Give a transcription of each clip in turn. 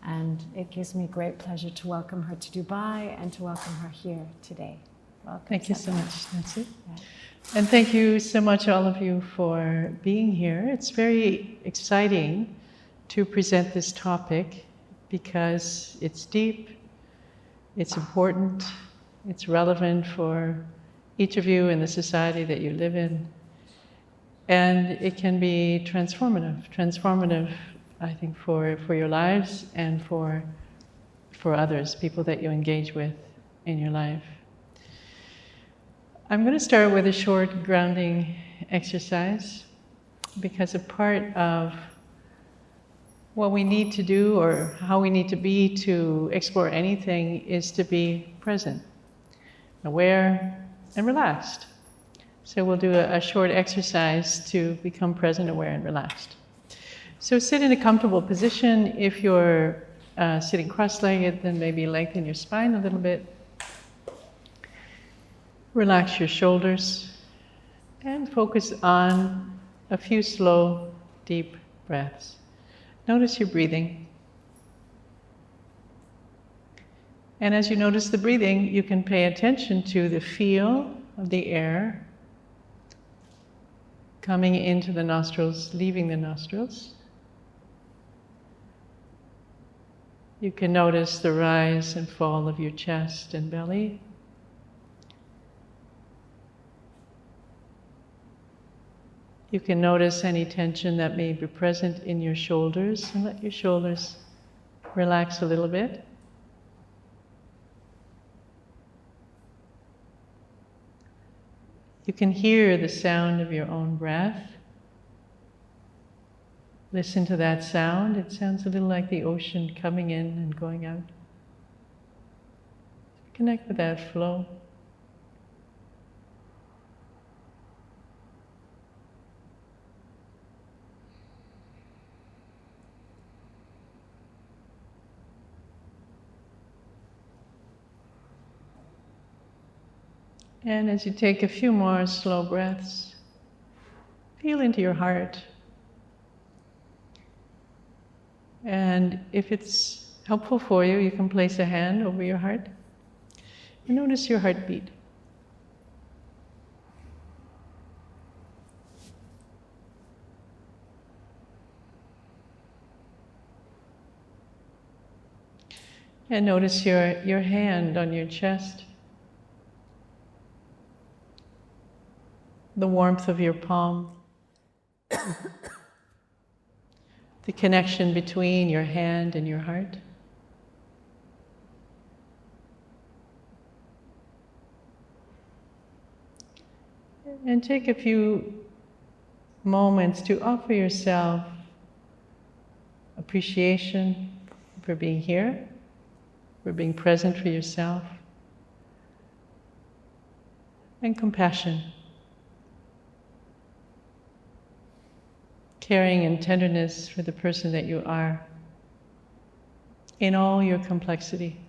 And it gives me great pleasure to welcome her to Dubai and to welcome her here today. Welcome. Thank you so much, Nancy. Yeah. And thank you so much, all of you, for being here. It's very exciting to present this topic because it's deep, it's important, it's relevant for each of you in the society that you live in. And it can be transformative, I think, for your lives and for others, people that you engage with in your life. I'm going to start with a short grounding exercise because a part of what we need to do or how we need to be to explore anything is to be present, aware, and relaxed. So we'll do a short exercise to become present, aware, and relaxed. So sit in a comfortable position. If you're sitting cross-legged, then maybe lengthen your spine a little bit. Relax your shoulders and focus on a few slow, deep breaths. Notice your breathing. And as you notice the breathing, you can pay attention to the feel of the air coming into the nostrils, leaving the nostrils. You can notice the rise and fall of your chest and belly. You can notice any tension that may be present in your shoulders and let your shoulders relax a little bit. You can hear the sound of your own breath. Listen to that sound. It sounds a little like the ocean coming in and going out. Connect with that flow. And as you take a few more slow breaths, feel into your heart. And if it's helpful for you, you can place a hand over your heart and notice your heartbeat. And notice your hand on your chest. The warmth of your palm, the connection between your hand and your heart. And take a few moments to offer yourself appreciation for being here, for being present for yourself, and compassion. Caring and tenderness for the person that you are in all your complexity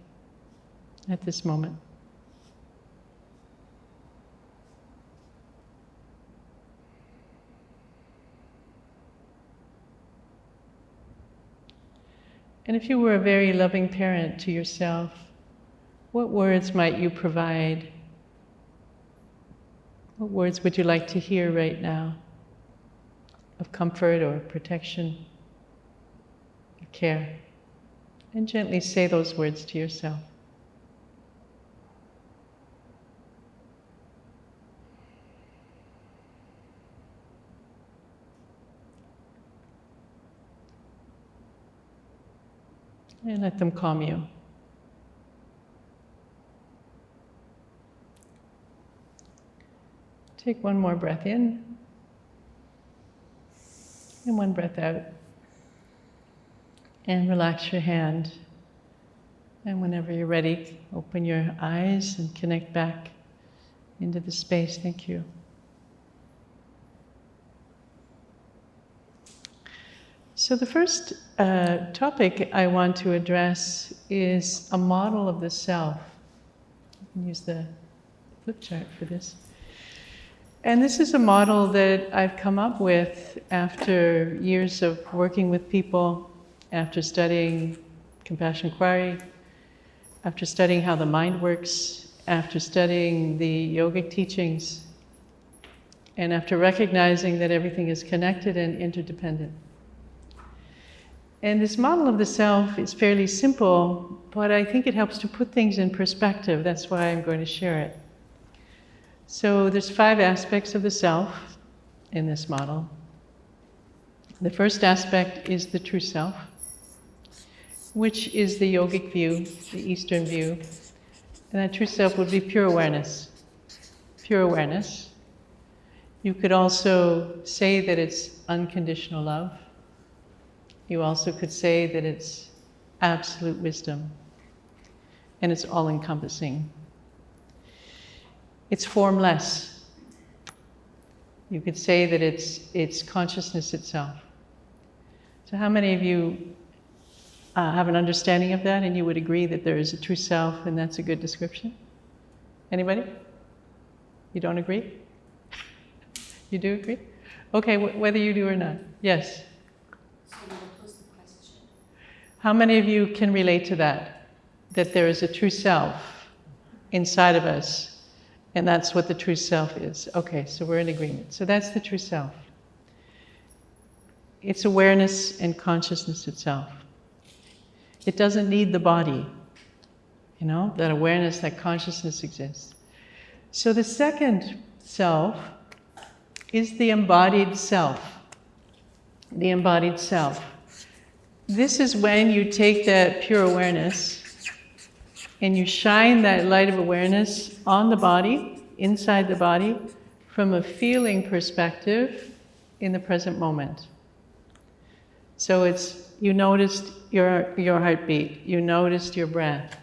at this moment. And if you were a very loving parent to yourself, what words might you provide? What words would you like to hear right now? Of comfort or protection, or care. And gently say those words to yourself. And let them calm you. Take one more breath in. And one breath out. And relax your hand. And whenever you're ready, open your eyes and connect back into the space. Thank you. So the first topic I want to address is a model of the self. You can use the flip chart for this. And this is a model that I've come up with after years of working with people, after studying compassion inquiry, after studying how the mind works, after studying the yogic teachings, and after recognizing that everything is connected and interdependent. And this model of the self is fairly simple, but I think it helps to put things in perspective. That's why I'm going to share it. So there's 5 aspects of the self in this model. The first aspect is the true self, which is the yogic view, the Eastern view. And that true self would be pure awareness. Pure awareness. You could also say that it's unconditional love. You also could say that it's absolute wisdom. And it's all-encompassing. It's formless. You could say that it's consciousness itself. So how many of you have an understanding of that, and you would agree that there is a true self, and that's a good description? Anybody? You don't agree? You do agree? Okay, whether you do or not. Yes? So what was the question? How many of you can relate to that? That there is a true self inside of us, and that's what the true self is. Okay, so we're in agreement. So that's the true self. It's awareness and consciousness itself. It doesn't need the body. You know, that awareness, that consciousness exists. So the second self is the embodied self. The embodied self. This is when you take that pure awareness and you shine that light of awareness on the body, inside the body, from a feeling perspective in the present moment. So it's, you noticed your heartbeat, you noticed your breath.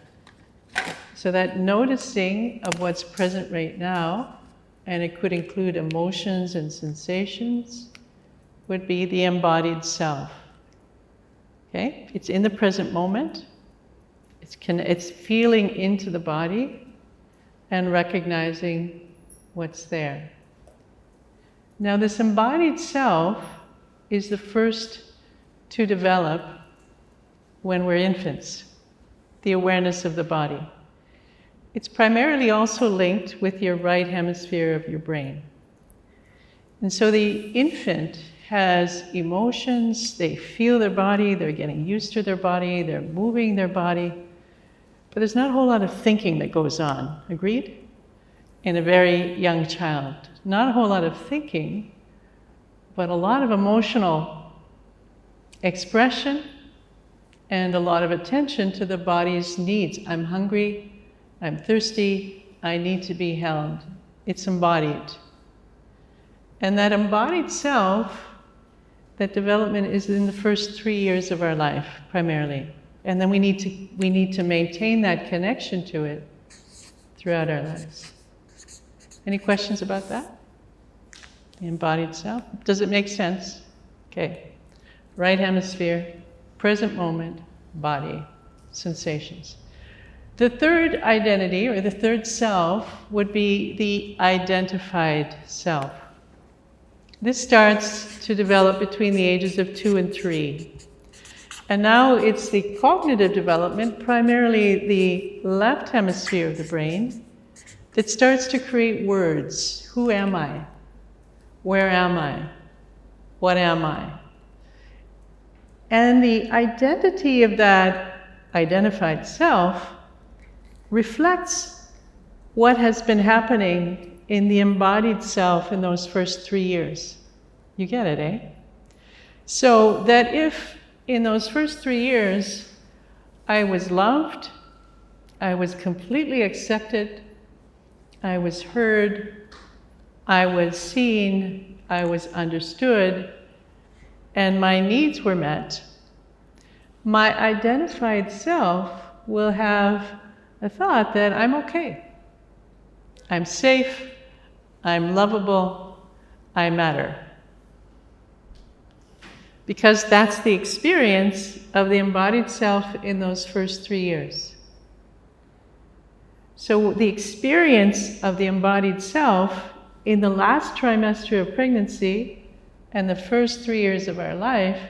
So that noticing of what's present right now, and it could include emotions and sensations, would be the embodied self. Okay? It's in the present moment. It's feeling into the body and recognizing what's there. Now, this embodied self is the first to develop when we're infants, the awareness of the body. It's primarily also linked with your right hemisphere of your brain. And so the infant has emotions, they feel their body, they're getting used to their body, they're moving their body, but there's not a whole lot of thinking that goes on, agreed? In a very young child. Not a whole lot of thinking, but a lot of emotional expression and a lot of attention to the body's needs. I'm hungry, I'm thirsty, I need to be held. It's embodied. And that embodied self, that development is in the first 3 years of our life, primarily. And then we need to maintain that connection to it throughout our lives. Any questions about that? The embodied self? Does it make sense? Okay. Right hemisphere, present moment, body, sensations. The third identity, or the third self, would be the identified self. This starts to develop between the ages of 2 and 3. And now it's the cognitive development, primarily the left hemisphere of the brain, that starts to create words. Who am I? Where am I? What am I? And the identity of that identified self reflects what has been happening in the embodied self in those first 3 years. You get it, eh? So that if in those first 3 years I was loved, I was completely accepted, I was heard, I was seen, I was understood, and my needs were met, my identified self will have a thought that I'm okay. I'm safe, I'm lovable, I matter. Because that's the experience of the embodied self in those first 3 years. So the experience of the embodied self in the last trimester of pregnancy and the first 3 years of our life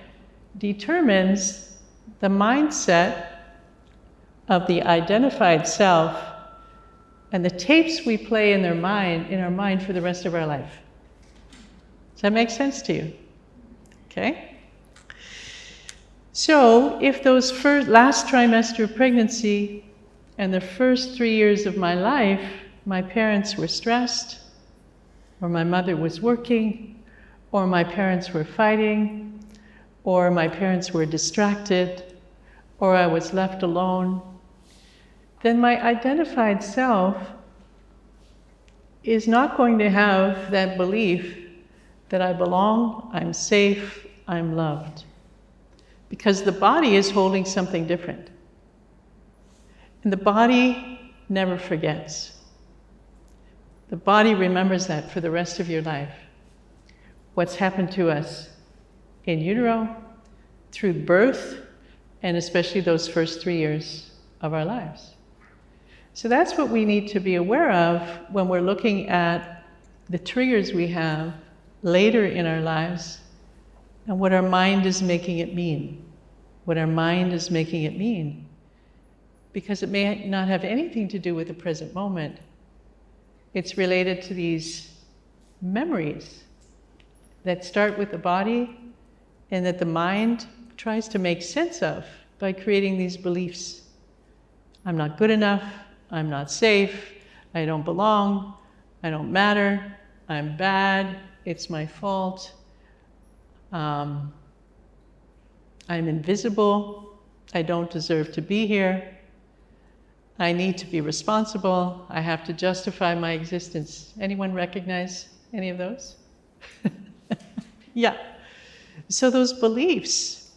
determines the mindset of the identified self and the tapes we play in our mind for the rest of our life. Does that make sense to you? Okay? So, if those last trimester of pregnancy and the first 3 years of my life, my parents were stressed, or my mother was working, or my parents were fighting, or my parents were distracted, or I was left alone, then my identified self is not going to have that belief that I belong, I'm safe, I'm loved. Because the body is holding something different. And the body never forgets. The body remembers that for the rest of your life. What's happened to us in utero, through birth, and especially those first 3 years of our lives. So that's what we need to be aware of when we're looking at the triggers we have later in our lives and what our mind is making it mean. What our mind is making it mean. Because it may not have anything to do with the present moment. It's related to these memories that start with the body and that the mind tries to make sense of by creating these beliefs. I'm not good enough, I'm not safe, I don't belong, I don't matter, I'm bad, it's my fault, I'm invisible, I don't deserve to be here, I need to be responsible, I have to justify my existence. Anyone recognize any of those? Yeah. So those beliefs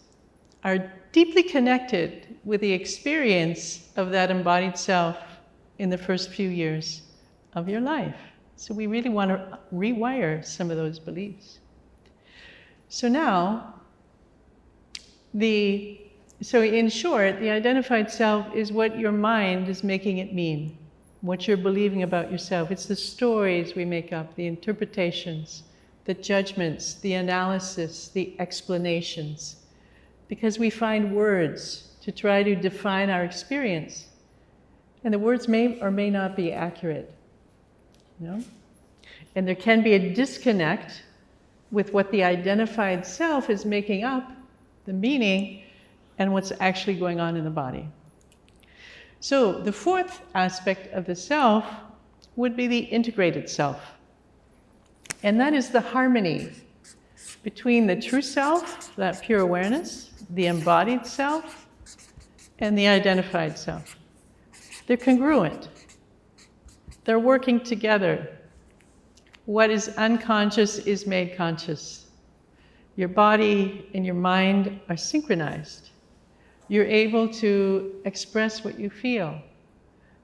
are deeply connected with the experience of that embodied self in the first few years of your life. So we really want to rewire some of those beliefs. So now, so in short, the identified self is what your mind is making it mean, what you're believing about yourself. It's the stories we make up, the interpretations, the judgments, the analysis, the explanations, because we find words to try to define our experience. And the words may or may not be accurate, you know? And there can be a disconnect with what the identified self is making up, the meaning, and what's actually going on in the body. So the fourth aspect of the self would be the integrated self. And that is the harmony between the true self, that pure awareness, the embodied self, and the identified self. They're congruent. They're working together. What is unconscious is made conscious. Your body and your mind are synchronized. You're able to express what you feel.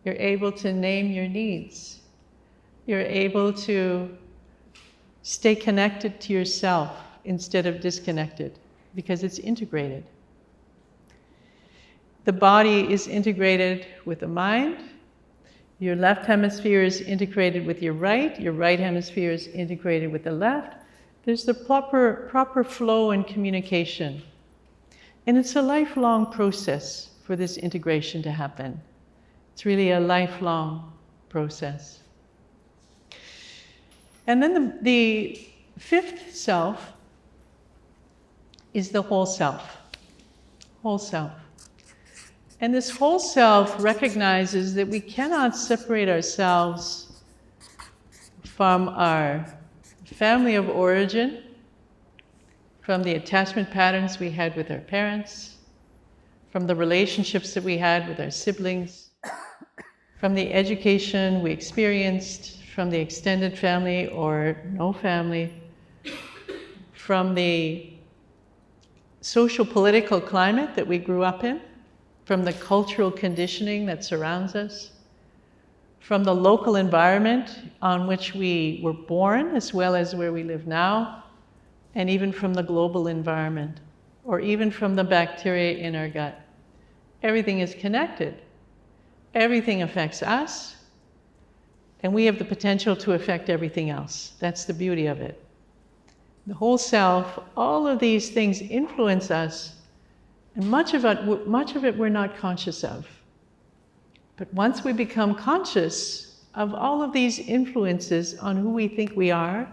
You're able to name your needs. You're able to stay connected to yourself instead of disconnected, because it's integrated. The body is integrated with the mind. Your left hemisphere is integrated with your right hemisphere is integrated with the left. There's the proper flow and communication. And it's a lifelong process for this integration to happen. It's really a lifelong process. And then the fifth self is the whole self. Whole self. And this whole self recognizes that we cannot separate ourselves from our family of origin, from the attachment patterns we had with our parents, from the relationships that we had with our siblings, from the education we experienced, from the extended family or no family, from the social political climate that we grew up in, from the cultural conditioning that surrounds us, from the local environment on which we were born as well as where we live now, and even from the global environment, or even from the bacteria in our gut. Everything is connected. Everything affects us, and we have the potential to affect everything else. That's the beauty of it. The whole self, all of these things influence us, and much of it we're not conscious of. But once we become conscious of all of these influences on who we think we are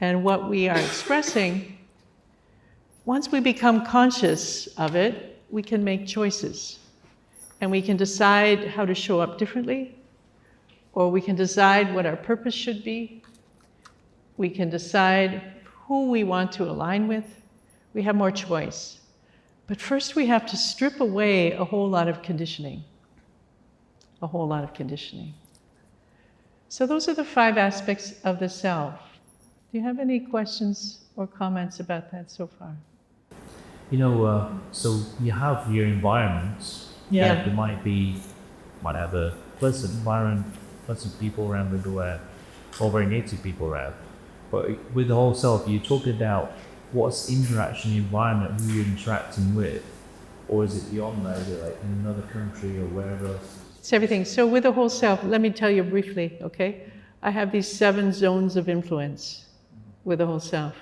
and what we are expressing, once we become conscious of it, we can make choices. And we can decide how to show up differently, or we can decide what our purpose should be. We can decide who we want to align with. We have more choice. But first we have to strip away a whole lot of conditioning. A whole lot of conditioning. So those are the 5 aspects of the self. Do you have any questions or comments about that so far? So you have your environments. Yeah. There might have a pleasant environment, pleasant people around the door, or very negative people around. But with the whole self, you talked about what's interaction in the environment, who you're interacting with, or is it beyond that? Is it like in another country or wherever? It's everything. So with the whole self, let me tell you briefly, okay? I have these 7 zones of influence with the whole self.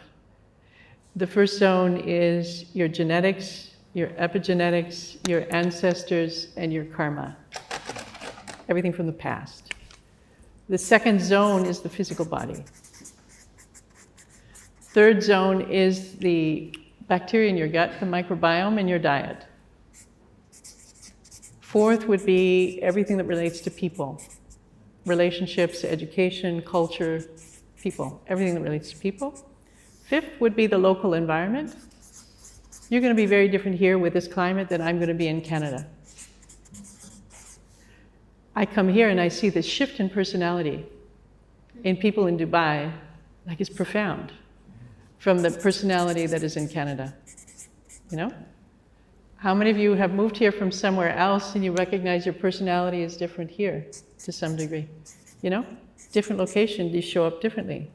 The first zone is your genetics, your epigenetics, your ancestors, and your karma. Everything from the past. The second zone is the physical body. Third zone is the bacteria in your gut, the microbiome, and your diet. Fourth would be everything that relates to people. Relationships, education, culture, people. Everything that relates to people. Fifth would be the local environment. You're going to be very different here with this climate than I'm going to be in Canada. I come here and I see this shift in personality in people in Dubai, like it's profound, from the personality that is in Canada. You know? How many of you have moved here from somewhere else and you recognize your personality is different here to some degree? You know? Different location, you show up differently.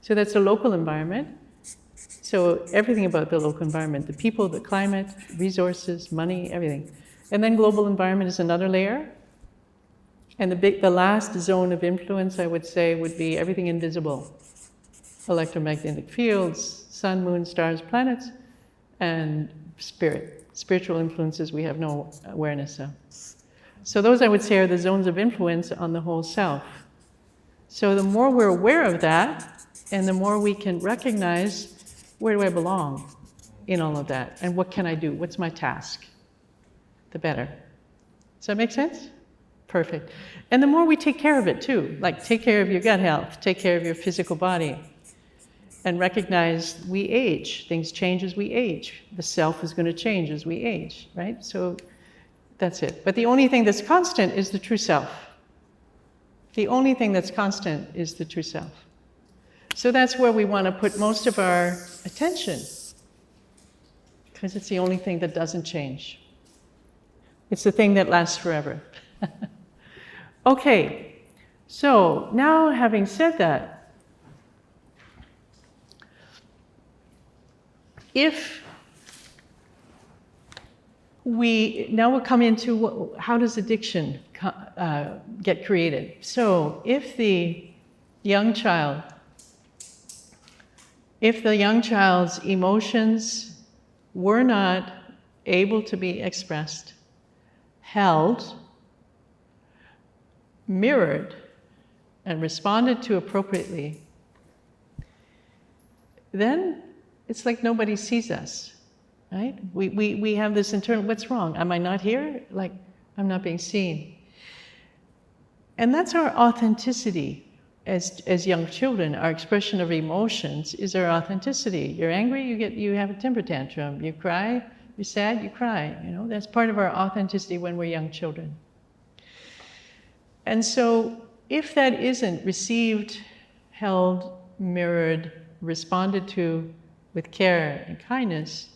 So that's the local environment. So everything about the local environment, the people, the climate, resources, money, everything. And then global environment is another layer. And the last zone of influence, I would say, would be everything invisible. Electromagnetic fields, sun, moon, stars, planets, and spirit. Spiritual influences we have no awareness of. So those, I would say, are the zones of influence on the whole self. So the more we're aware of that, and the more we can recognize, where do I belong in all of that? And what can I do? What's my task? The better. Does that make sense? Perfect. And the more we take care of it too, like take care of your gut health, take care of your physical body, and recognize we age. Things change as we age. The self is going to change as we age, right? So that's it. But the only thing that's constant is the true self. The only thing that's constant is the true self. So that's where we want to put most of our attention, because it's the only thing that doesn't change. It's the thing that lasts forever. Okay, so now having said that, now we'll come into how does addiction get created. So if the young child's emotions were not able to be expressed, held, mirrored, and responded to appropriately, then it's like nobody sees us, right? We have this internal, what's wrong? Am I not here? Like, I'm not being seen. And that's our authenticity as young children. Our expression of emotions is our authenticity. You're angry, you have a temper tantrum. You cry, you're sad, you cry. You know, that's part of our authenticity when we're young children. And so if that isn't received, held, mirrored, responded to with care and kindness,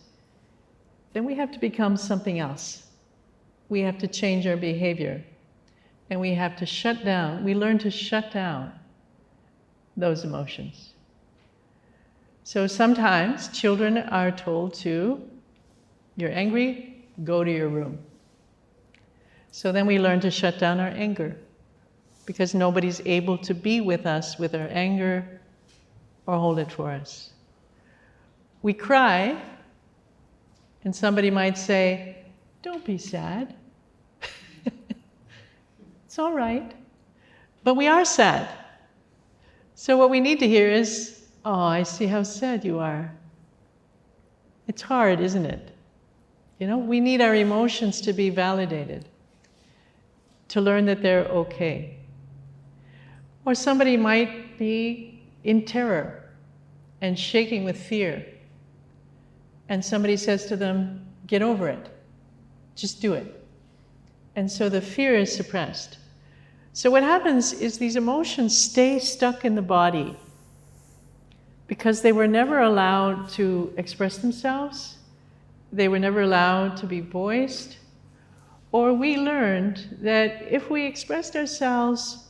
then we have to become something else. We have to change our behavior. And we have to shut down. We learn to shut down those emotions. So sometimes children are told to, you're angry, go to your room. So then we learn to shut down our anger, because nobody's able to be with us with our anger or hold it for us. We cry, and somebody might say, don't be sad. It's all right. But we are sad. So what we need to hear is, oh, I see how sad you are. It's hard, isn't it? You know, we need our emotions to be validated, to learn that they're okay. Or somebody might be in terror and shaking with fear. And somebody says to them, get over it. Just do it. And so the fear is suppressed. So what happens is these emotions stay stuck in the body because they were never allowed to express themselves. They were never allowed to be voiced. Or we learned that if we expressed ourselves,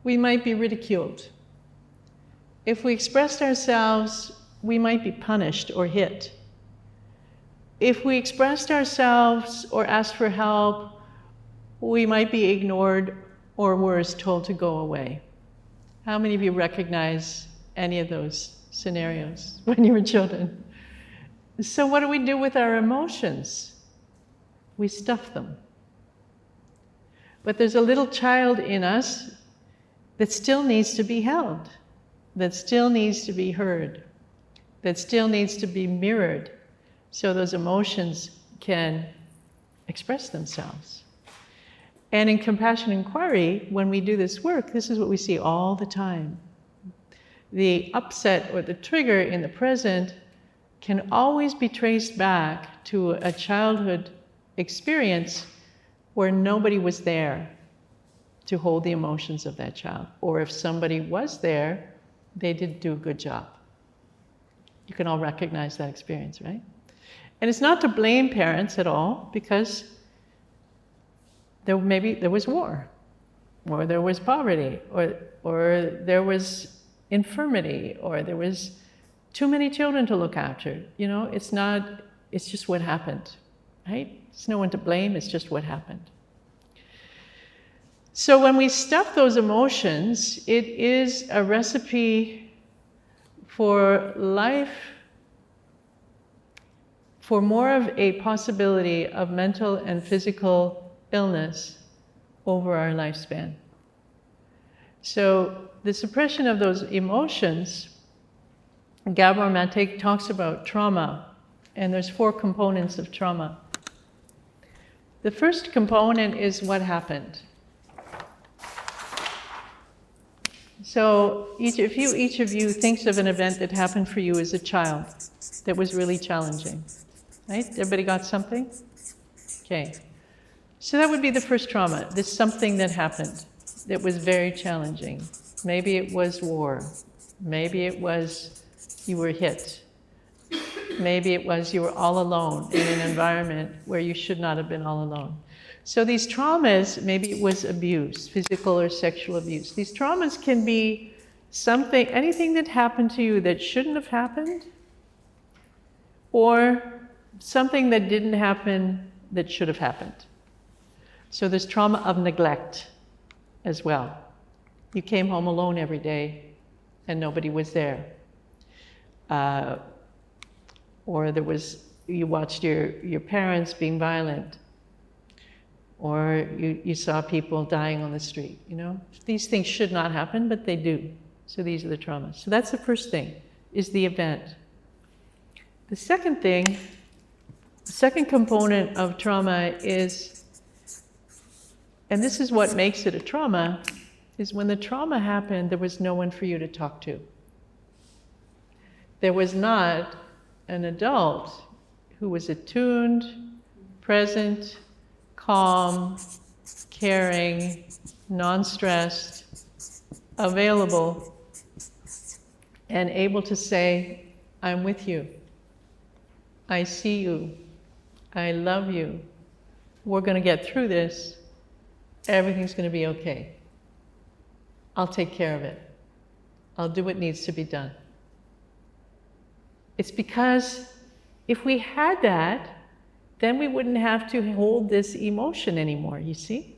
we might be ridiculed. If we expressed ourselves, we might be punished or hit. If we expressed ourselves or asked for help, we might be ignored or worse, told to go away. How many of you recognize any of those scenarios when you were children? So what do we do with our emotions? We stuff them. But there's a little child in us that still needs to be held, that still needs to be heard, that still needs to be mirrored so those emotions can express themselves. And in compassion inquiry, when we do this work, this is what we see all the time. The upset or the trigger in the present can always be traced back to a childhood experience where nobody was there to hold the emotions of that child. Or if somebody was there, they didn't do a good job. You can all recognize that experience, right? And it's not to blame parents at all, because maybe there was war, or there was poverty, or there was infirmity, or there was too many children to look after. You know, it's just what happened, right? There's no one to blame, it's just what happened. So when we stuff those emotions, it is a recipe for life, for more of a possibility of mental and physical illness over our lifespan. So the suppression of those emotions, Gabor Maté talks about trauma, and there's 4 components of trauma. The first component is what happened. So each of you thinks of an event that happened for you as a child that was really challenging, right? Everybody got something? Okay. So that would be the first trauma, this something that happened that was very challenging. Maybe it was war. Maybe it was you were hit. Maybe it was you were all alone in an environment where you should not have been all alone. So these traumas, maybe it was abuse, physical or sexual abuse. These traumas can be something, anything that happened to you that shouldn't have happened, or something that didn't happen that should have happened. So there's trauma of neglect as well. You came home alone every day and nobody was there. Or you watched your parents being violent, or you saw people dying on the street, you know? These things should not happen, but they do. So these are the traumas. So that's the first thing, is the event. The second thing, the second component of trauma is, and this is what makes it a trauma, is when the trauma happened, there was no one for you to talk to. There was not an adult who was attuned, present, calm, caring, non-stressed, available, and able to say, I'm with you. I see you. I love you. We're going to get through this. Everything's going to be okay. I'll take care of it. I'll do what needs to be done. It's because if we had that, then we wouldn't have to hold this emotion anymore, you see?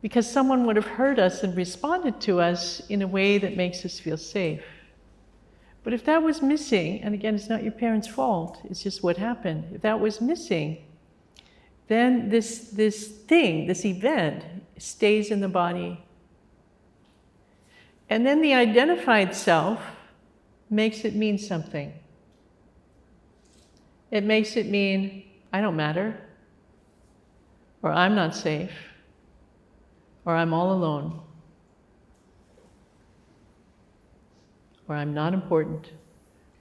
Because someone would have heard us and responded to us in a way that makes us feel safe. But if that was missing, and again, it's not your parents' fault, it's just what happened. If that was missing, then this event stays in the body. And then the identified self makes it mean something. It makes it mean, I don't matter, or I'm not safe, or I'm all alone, or I'm not important,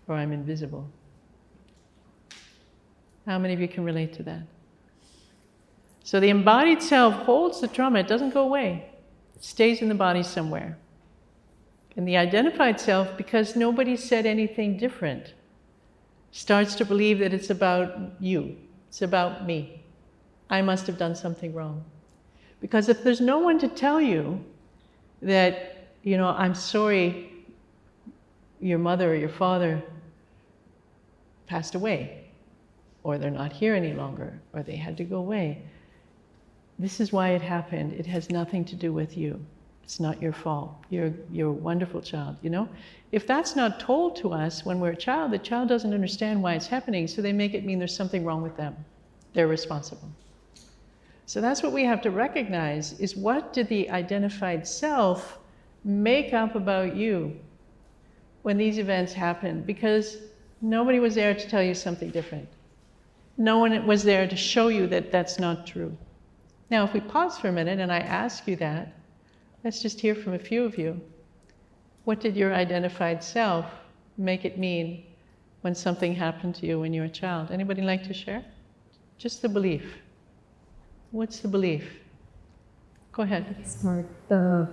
or I'm invisible. How many of you can relate to that? So the embodied self holds the trauma, it doesn't go away. It stays in the body somewhere. And the identified self, because nobody said anything different, starts to believe that it's about you, it's about me. I must have done something wrong. Because if there's no one to tell you that, I'm sorry your mother or your father passed away, or they're not here any longer, or they had to go away, this is why it happened. It has nothing to do with you. It's not your fault. You're a wonderful child, If that's not told to us when we're a child, the child doesn't understand why it's happening, so they make it mean there's something wrong with them. They're responsible. So that's what we have to recognize, is what did the identified self make up about you when these events happened? Because nobody was there to tell you something different. No one was there to show you that that's not true. Now, if we pause for a minute and I ask you that, let's just hear from a few of you. What did your identified self make it mean when something happened to you when you were a child? Anybody like to share? Just the belief. What's the belief? Go ahead. For the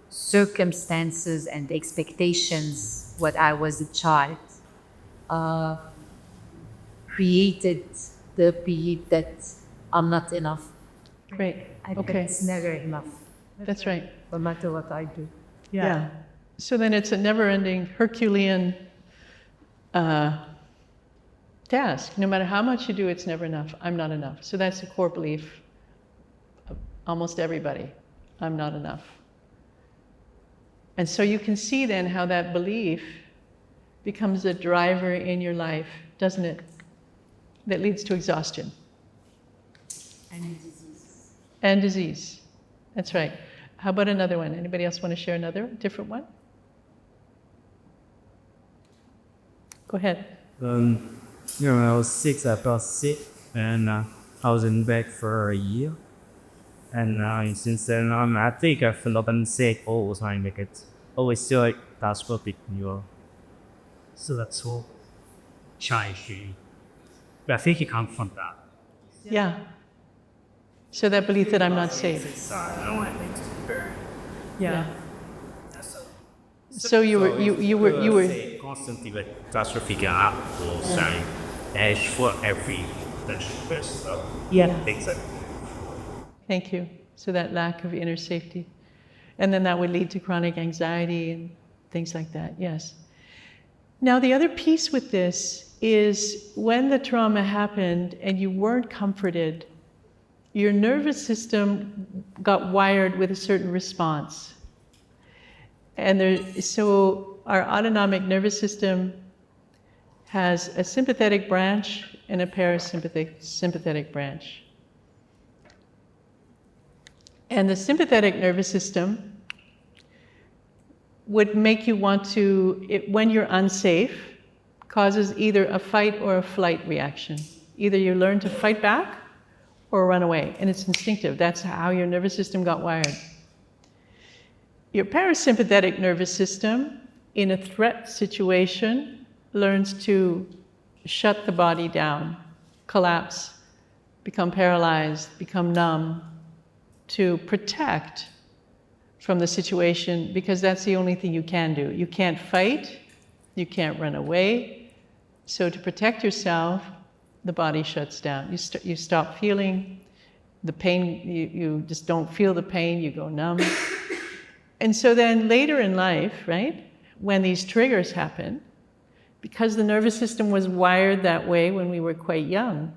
circumstances and the expectations, what I was a child, created the belief that I'm not enough. Great. Okay. It's never enough. That's right. No matter what I do. Yeah. So then it's a never-ending Herculean task. No matter how much you do, it's never enough. I'm not enough. So that's the core belief of almost everybody. I'm not enough. And so you can see then how that belief becomes a driver in your life, doesn't it? That leads to exhaustion. And disease. And disease. That's right. How about another one? Anybody else want to share another different one? Go ahead. When I was 6, I felt sick, and I was in bed for a year. And since then, I think I've not been sick all the time because always feel like that's what big you. So that's all changing. But I think it comes from that. Yeah. So that belief that I'm not safe. Yeah. So you were Constantly like catastrophic up or saying as for every person. Yeah. Exactly. Thank you. So that lack of inner safety. And then that would lead to chronic anxiety and things like that, yes. Now the other piece with this is when the trauma happened and you weren't comforted, your nervous system got wired with a certain response. And so our autonomic nervous system has a sympathetic branch and a parasympathetic branch. And the sympathetic nervous system would make you want to, when you're unsafe, causes either a fight or a flight reaction. Either you learn to fight back or run away, and it's instinctive. That's how your nervous system got wired. Your parasympathetic nervous system, in a threat situation, learns to shut the body down, collapse, become paralyzed, become numb, to protect from the situation, because that's the only thing you can do. You can't fight, you can't run away. So to protect yourself, the body shuts down. You stop feeling the pain, you just don't feel the pain, you go numb. And so then later in life, right, when these triggers happen, because the nervous system was wired that way when we were quite young,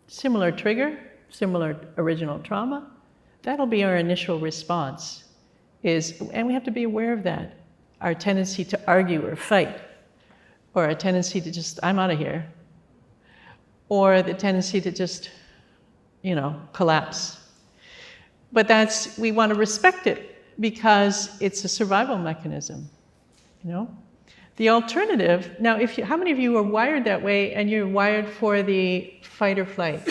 similar trigger, similar original trauma, that'll be our initial response. And we have to be aware of that. Our tendency to argue or fight, or a tendency to just, I'm out of here, or the tendency to just, collapse. But we want to respect it because it's a survival mechanism, you know? The alternative, now how many of you are wired that way and you're wired for the fight or flight?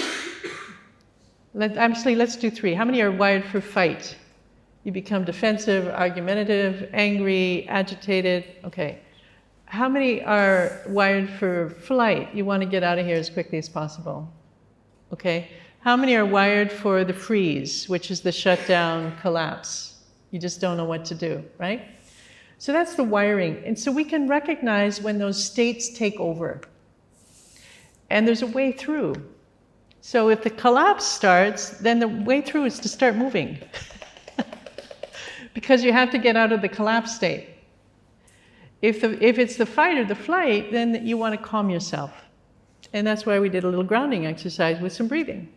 Let's do 3. How many are wired for fight? You become defensive, argumentative, angry, agitated. Okay. How many are wired for flight? You want to get out of here as quickly as possible. Okay. How many are wired for the freeze, which is the shutdown, collapse? You just don't know what to do, right? So that's the wiring. And so we can recognize when those states take over. And there's a way through. So if the collapse starts, then the way through is to start moving. Because you have to get out of the collapse state. If it's the fight or the flight, then you want to calm yourself. And that's why we did a little grounding exercise with some breathing.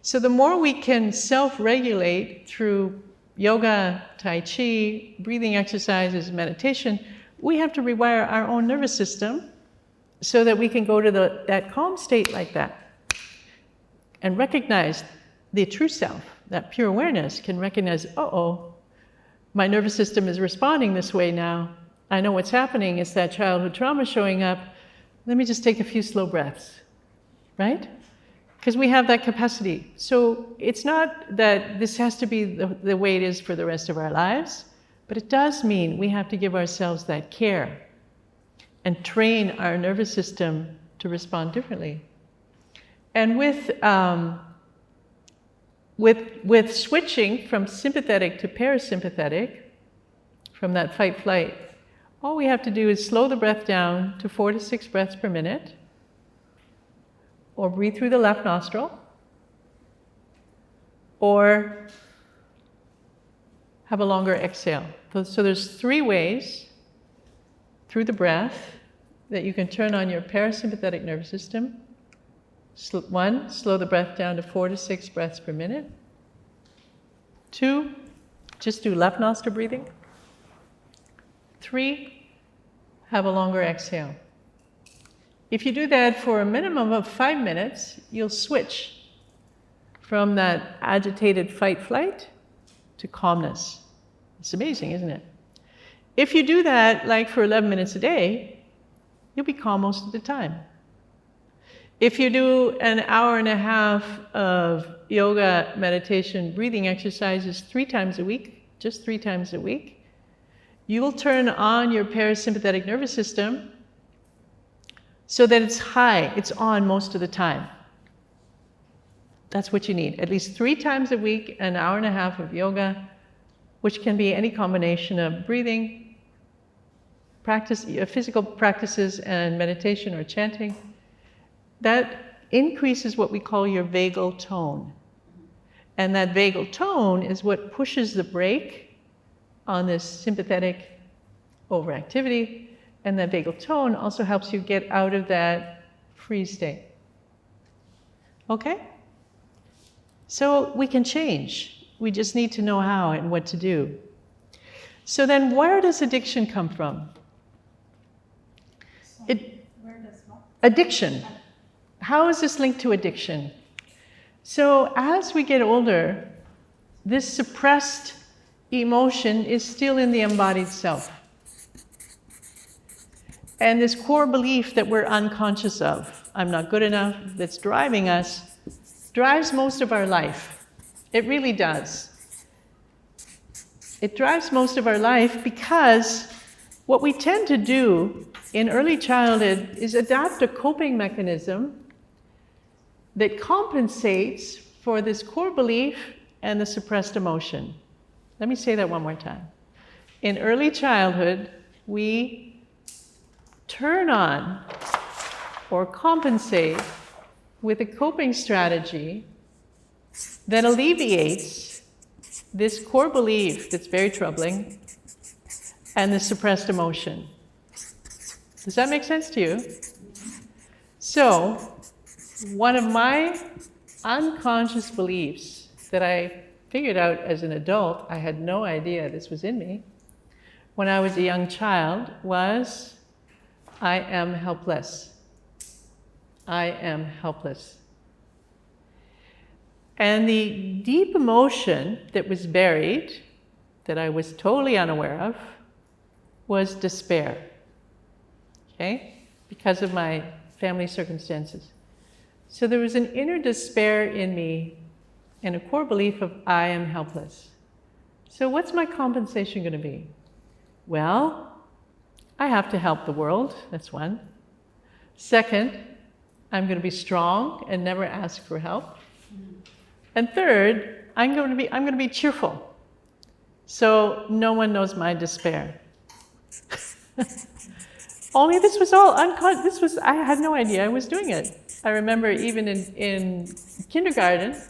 So the more we can self-regulate through yoga, tai chi, breathing exercises, meditation, we have to rewire our own nervous system so that we can go to that calm state like that. And recognize the true self, that pure awareness can recognize, uh-oh, my nervous system is responding this way now. I know what's happening. It's that childhood trauma showing up. Let me just take a few slow breaths, right? Because we have that capacity. So it's not that this has to be the way it is for the rest of our lives, but it does mean we have to give ourselves that care and train our nervous system to respond differently. And with switching from sympathetic to parasympathetic, from that fight-flight, all we have to do is slow the breath down to 4 to 6 breaths per minute, or breathe through the left nostril, or have a longer exhale. So there's 3 ways through the breath that you can turn on your parasympathetic nervous system. 1, slow the breath down to 4 to 6 breaths per minute. 2, just do left nostril breathing. 3, have a longer exhale. If you do that for a minimum of 5 minutes, you'll switch from that agitated fight-flight to calmness. It's amazing, isn't it? If you do that like for 11 minutes a day, you'll be calm most of the time. If you do an hour and a half of yoga, meditation, breathing exercises 3 times a week, just 3 times a week, you will turn on your parasympathetic nervous system so that it's high, it's on most of the time. That's what you need. At least 3 times a week, an hour and a half of yoga, which can be any combination of breathing, practice, physical practices and meditation or chanting. That increases what we call your vagal tone. And that vagal tone is what pushes the brake on this sympathetic overactivity. And that vagal tone also helps you get out of that freeze state. Okay? So we can change. We just need to know how and what to do. So then where does addiction come from? Addiction. How is this linked to addiction? So as we get older, this suppressed emotion is still in the embodied self. And this core belief that we're unconscious of, I'm not good enough, that's driving us, drives most of our life. It really does. It drives most of our life because what we tend to do in early childhood is adapt a coping mechanism that compensates for this core belief and the suppressed emotion. Let me say that one more time. In early childhood, we turn on or compensate with a coping strategy that alleviates this core belief that's very troubling and the suppressed emotion. Does that make sense to you? So, one of my unconscious beliefs that I figured out as an adult, I had no idea this was in me, when I was a young child, was I am helpless. I am helpless. And the deep emotion that was buried, that I was totally unaware of, was despair. Okay? Because of my family circumstances. So there was an inner despair in me and a core belief of I am helpless. So what's my compensation going to be? Well, I have to help the world. That's one. Second, I'm going to be strong and never ask for help. And third, I'm going to be cheerful. So no one knows my despair. Only this was all unconscious. I had no idea I was doing it. I remember even in kindergarten,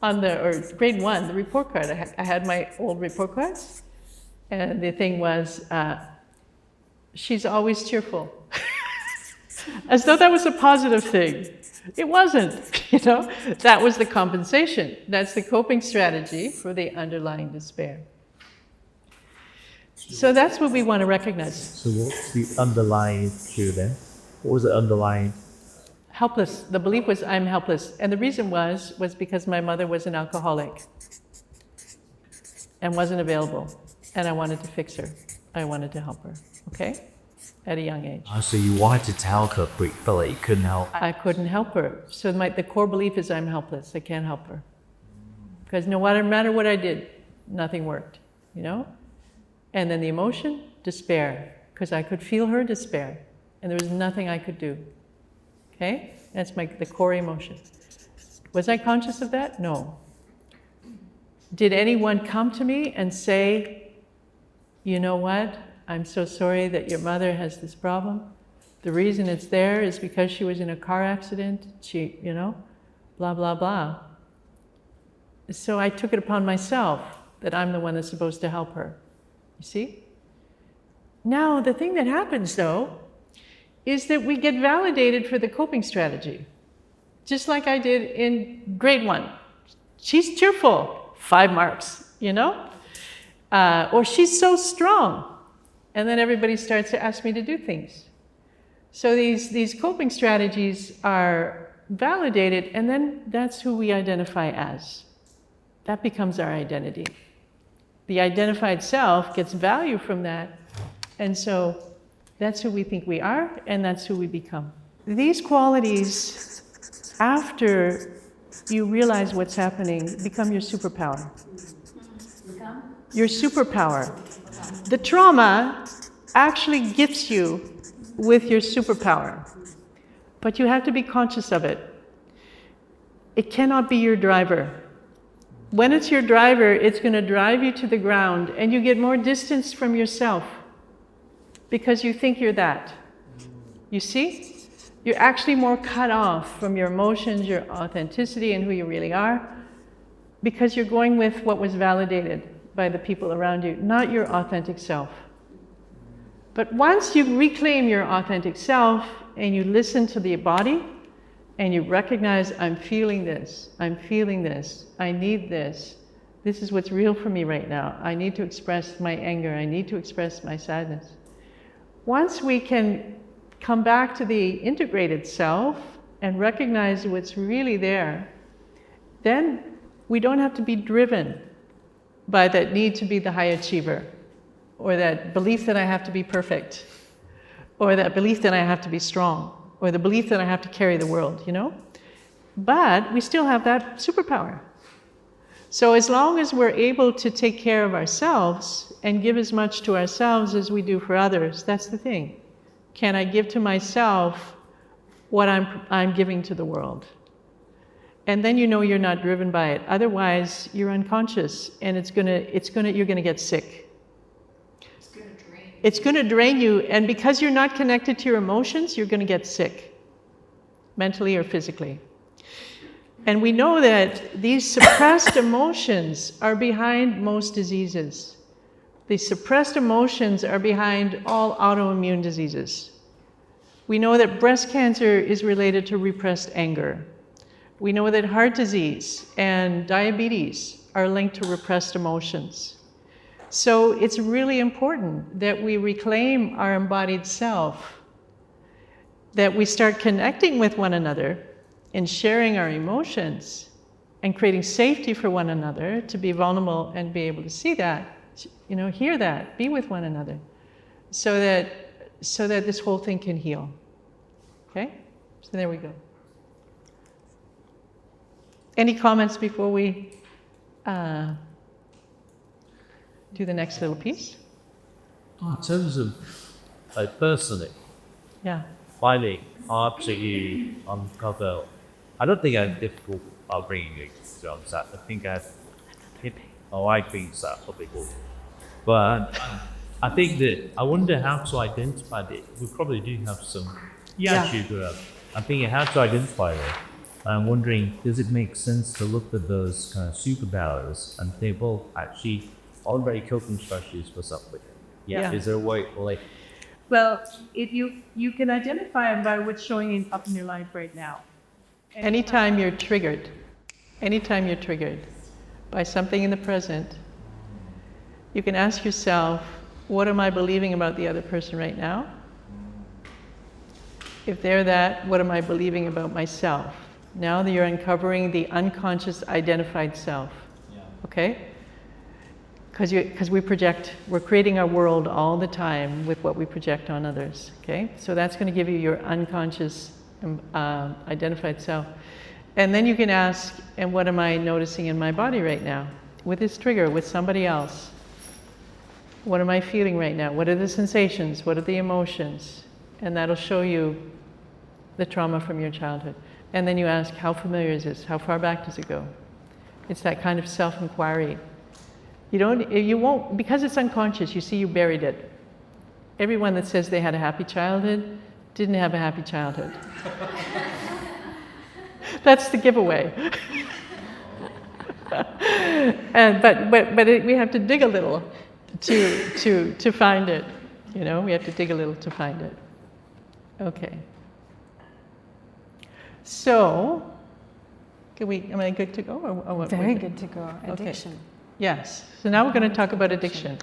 or grade 1, the report card, I had my old report cards, and the thing was, she's always cheerful. As though that was a positive thing. It wasn't, That was the compensation. That's the coping strategy for the underlying despair. So that's what we want to recognize. So what's the underlying issue then? What was the underlying? Helpless. The belief was I'm helpless. And the reason was because my mother was an alcoholic and wasn't available. And I wanted to fix her. I wanted to help her. Okay? At a young age. So you wanted to help her, but you felt like you couldn't help. I couldn't help her. So the core belief is I'm helpless. I can't help her. Because no matter what I did, nothing worked. And then the emotion, despair. Because I could feel her despair. And there was nothing I could do. Okay? That's the core emotion. Was I conscious of that? No. Did anyone come to me and say, you know what? I'm so sorry that your mother has this problem. The reason it's there is because she was in a car accident. She, blah, blah, blah. So I took it upon myself that I'm the one that's supposed to help her. You see? Now, the thing that happens, though, is that we get validated for the coping strategy. Just like I did in grade 1. She's cheerful, 5 marks, Or she's so strong. And then everybody starts to ask me to do things. So these coping strategies are validated, and then that's who we identify as. That becomes our identity. The identified self gets value from that, and so that's who we think we are, and that's who we become. These qualities, after you realize what's happening, become your superpower. Your superpower. The trauma actually gifts you with your superpower, but you have to be conscious of it. It cannot be your driver. When it's your driver, it's going to drive you to the ground, and you get more distance from yourself because you think you're that. You see? You're actually more cut off from your emotions, your authenticity, and who you really are, because you're going with what was validated by the people around you, not your authentic self. But once you reclaim your authentic self and you listen to the body and you recognize, I'm feeling this, I need this is what's real for me right now. I need to express my anger, I need to express my sadness. Once we can come back to the integrated self and recognize what's really there, then we don't have to be driven by that need to be the high achiever, or that belief that I have to be perfect, or that belief that I have to be strong, or the belief that I have to carry the world, But we still have that superpower. So as long as we're able to take care of ourselves and give as much to ourselves as we do for others, that's the thing. Can I give to myself what I'm giving to the world? And then you're not driven by it. Otherwise, you're unconscious, and you're gonna get sick. It's gonna drain you, and because you're not connected to your emotions, you're gonna get sick, mentally or physically. And we know that these suppressed emotions are behind most diseases. The suppressed emotions are behind all autoimmune diseases. We know that breast cancer is related to repressed anger. We know that heart disease and diabetes are linked to repressed emotions. So it's really important that we reclaim our embodied self, that we start connecting with one another and sharing our emotions, and creating safety for one another to be vulnerable and be able to see that, hear that, be with one another, so that this whole thing can heal. Okay? So there we go. Any comments before we do the next little piece? In terms of personally, Yeah. finding hard to uncover, I don't think I have difficult upbringing, to be honest. I think I like things that are people. But I think that I wonder how to identify it. We probably do have some issue to that. I'm thinking how to identify it. I'm wondering, does it make sense to look at those kind of superpowers and think, well, actually, already coping strategies for something? Yeah. Is there a way, like, Well, if you can identify them by what's showing up in your life right now. Anytime you're triggered by something in the present, you can ask yourself, what am I believing about the other person right now? If they're that, what am I believing about myself? Now that you're uncovering the unconscious identified self. Okay? Because we're creating our world all the time with what we project on others. Okay? So that's going to give you your unconscious identified self. And then you can ask, and what am I noticing in my body right now? With this trigger, with somebody else. What am I feeling right now? What are the sensations? What are the emotions? And that'll show you the trauma from your childhood. And then you ask, how familiar is this? How far back does it go? It's that kind of self-inquiry. You won't, because it's unconscious, you see you buried it. Everyone that says they had a happy childhood didn't have a happy childhood. That's the giveaway. But we have to dig a little to find it. We have to dig a little to find it. Okay. So, am I good to go? Or what? Very good to go. Addiction. Okay. Yes. So now we're going to talk about addiction.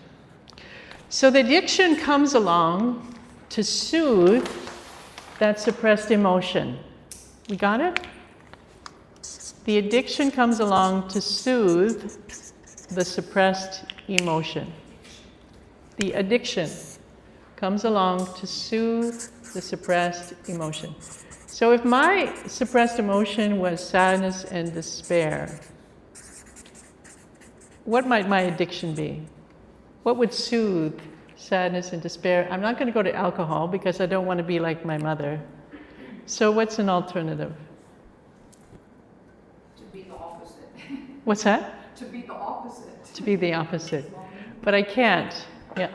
So the addiction comes along to soothe that suppressed emotion. We got it? The addiction comes along to soothe the suppressed emotion. The addiction comes along to soothe the suppressed emotion. So if my suppressed emotion was sadness and despair, what might my addiction be? What would soothe sadness and despair? I'm not going to go to alcohol because I don't want to be like my mother. So what's an alternative? To be the opposite. What's that? To be the opposite. To be the opposite. But I can't. Yeah.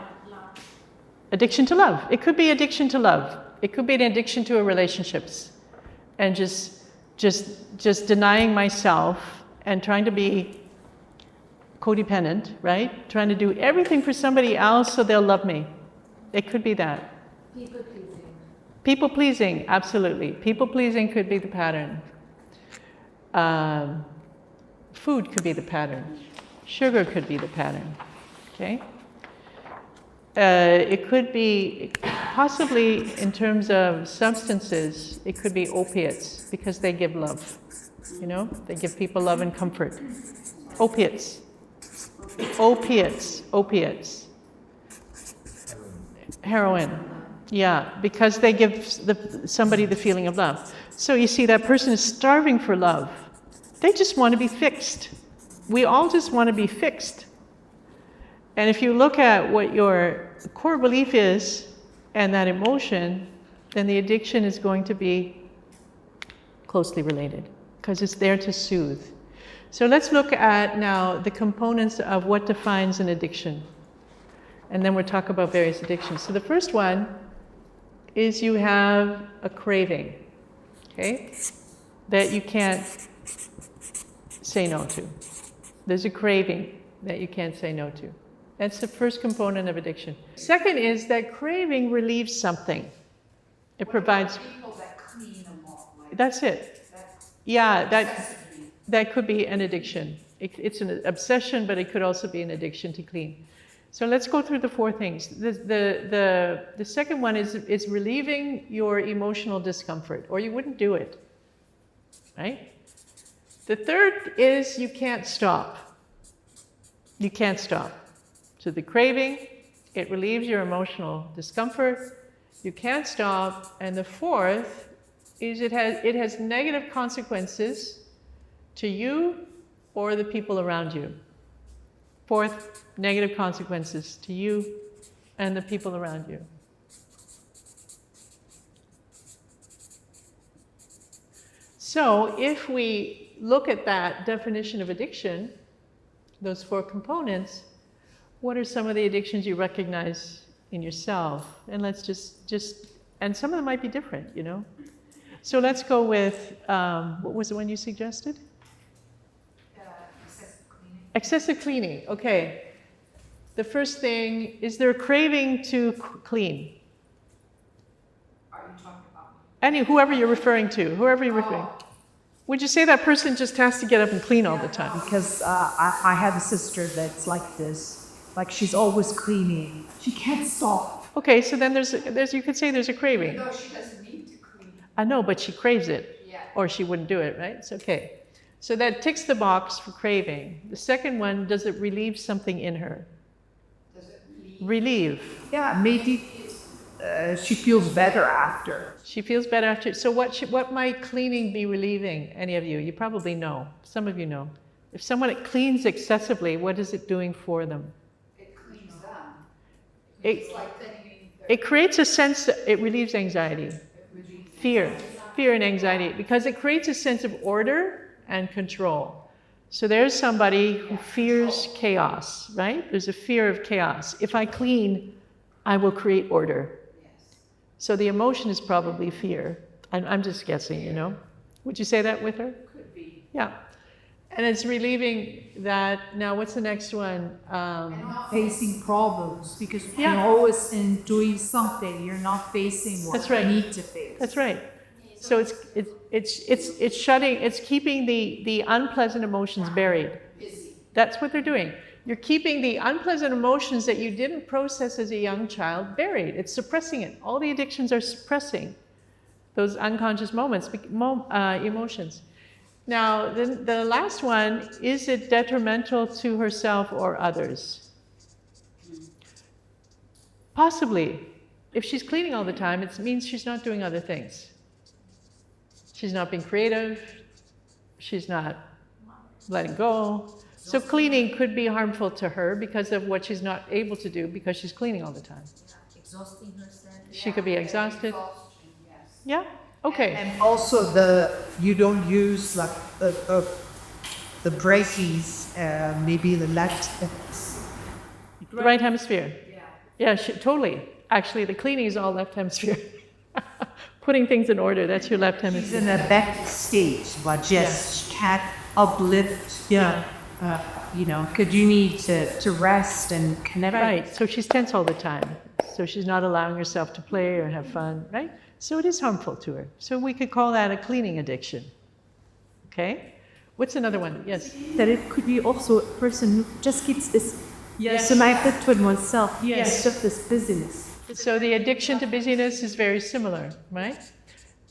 Addiction to love. It could be addiction to love. It could be an addiction to relationships. And just denying myself and trying to be codependent, right? Trying to do everything for somebody else so they'll love me. It could be that. People pleasing. People pleasing, absolutely. People pleasing could be the pattern. Food could be the pattern. Sugar could be the pattern. Okay? It could be, possibly in terms of substances, it could be opiates because they give love. They give people love and comfort. Opiates. Heroin. Yeah, because they give somebody the feeling of love. So you see, that person is starving for love. They just want to be fixed. We all just want to be fixed. And if you look at what your core belief is and that emotion, then the addiction is going to be closely related because it's there to soothe. So let's look at now the components of what defines an addiction. And then we'll talk about various addictions. So the first one is you have a craving, okay, that you can't say no to. There's a craving that you can't say no to. That's the first component of addiction. Second is that craving relieves something. It provides. People that clean them off. That's it. Yeah, that could be an addiction. It's an obsession, but it could also be an addiction to clean. So let's go through the four things. The second one is relieving your emotional discomfort, or you wouldn't do it, right? The third is you can't stop. You can't stop. So the craving, it relieves your emotional discomfort. You can't stop. And the fourth is it has negative consequences to you or the people around you. Fourth, negative consequences to you and the people around you. So if we look at that definition of addiction, those four components, what are some of the addictions you recognize in yourself? And let's just and some of them might be different, you know? So let's go with, what was the one you suggested? Excessive cleaning. Excessive cleaning, okay. The first thing, is there a craving to clean? Are you talking about? Whoever you're referring to, whoever you're referring. Would you say that person just has to get up and clean all the time? Because I have a sister that's like this. Like she's always cleaning. She can't stop. Okay, so then there's you could say there's a craving. No, she doesn't need to clean. I know, but she craves it. Yeah. Or she wouldn't do it, right? It's okay. So that ticks the box for craving. The second one, does it relieve something in her? Does it leave? Relieve. Yeah, maybe she feels better after. She feels better after. So what might cleaning be relieving? Any of you? You probably know. Some of you know. If someone cleans excessively, what is it doing for them? It cleans them. It- It's like cleaning It creates a sense that it relieves anxiety, fear and anxiety, because it creates a sense of order and control. So there's somebody who fears chaos, right? There's a fear of chaos. If I clean, I will create order. So the emotion is probably fear. I'm just guessing, you know. Would you say that with her? could be. Yeah. And it's relieving that. Now, what's the next one? Facing problems because Yeah. you're always in doing something. You're not facing what That's right. you need to face. That's right. So it's shutting, it's keeping the unpleasant emotions buried. That's what they're doing. You're keeping the unpleasant emotions that you didn't process as a young child buried. It's suppressing it. All the addictions are suppressing those unconscious emotions. Now, the last one, is it detrimental to herself or others? Possibly. If she's cleaning all the time, it means she's not doing other things. She's not being creative. She's not letting go. So cleaning could be harmful to her because of what she's not able to do because she's cleaning all the time. Exhausting herself. She could be exhausted. Exhaustion, yes. Yeah? Okay. And also you don't use like the braces, maybe the left. The right hemisphere. Yeah. Yeah, totally. Actually, the cleaning is all left hemisphere. Putting things in order, that's your left She's hemisphere. in a backstage, but just can't uplift. Yeah. Because you need to rest and connect. Right. So she's tense all the time. So she's not allowing herself to play or have fun, right? So it is harmful to her. So we could call that a cleaning addiction. Okay? What's another one? Yes. That it could be also a person who just keeps this Yes. connected to oneself. Yes. It's just this busyness. So the addiction to busyness is very similar, right?